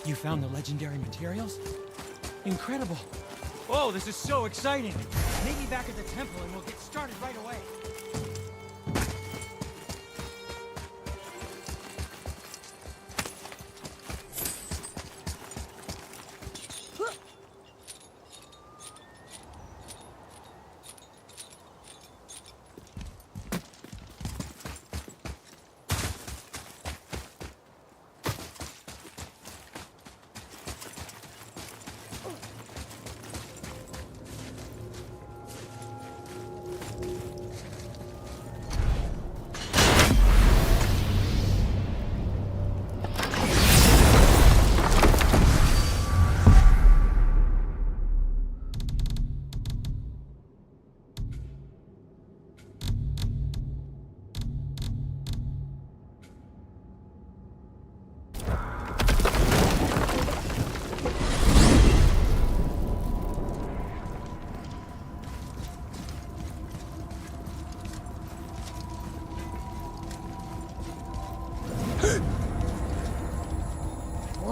You found the legendary materials? Incredible. Whoa, this is so exciting. Meet me back at the temple and we'll get started right away.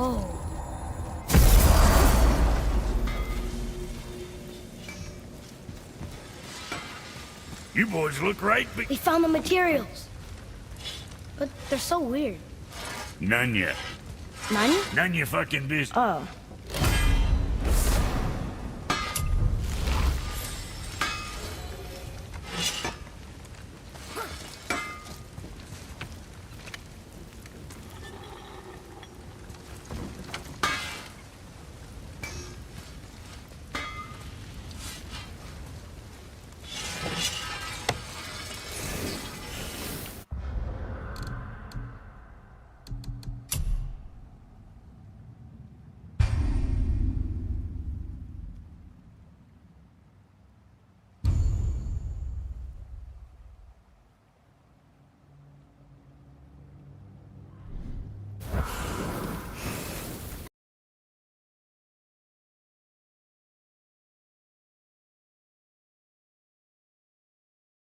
Whoa. You boys look right, but We found the materials. But they're so weird. none ya. Nani? None ya fucking business. Oh.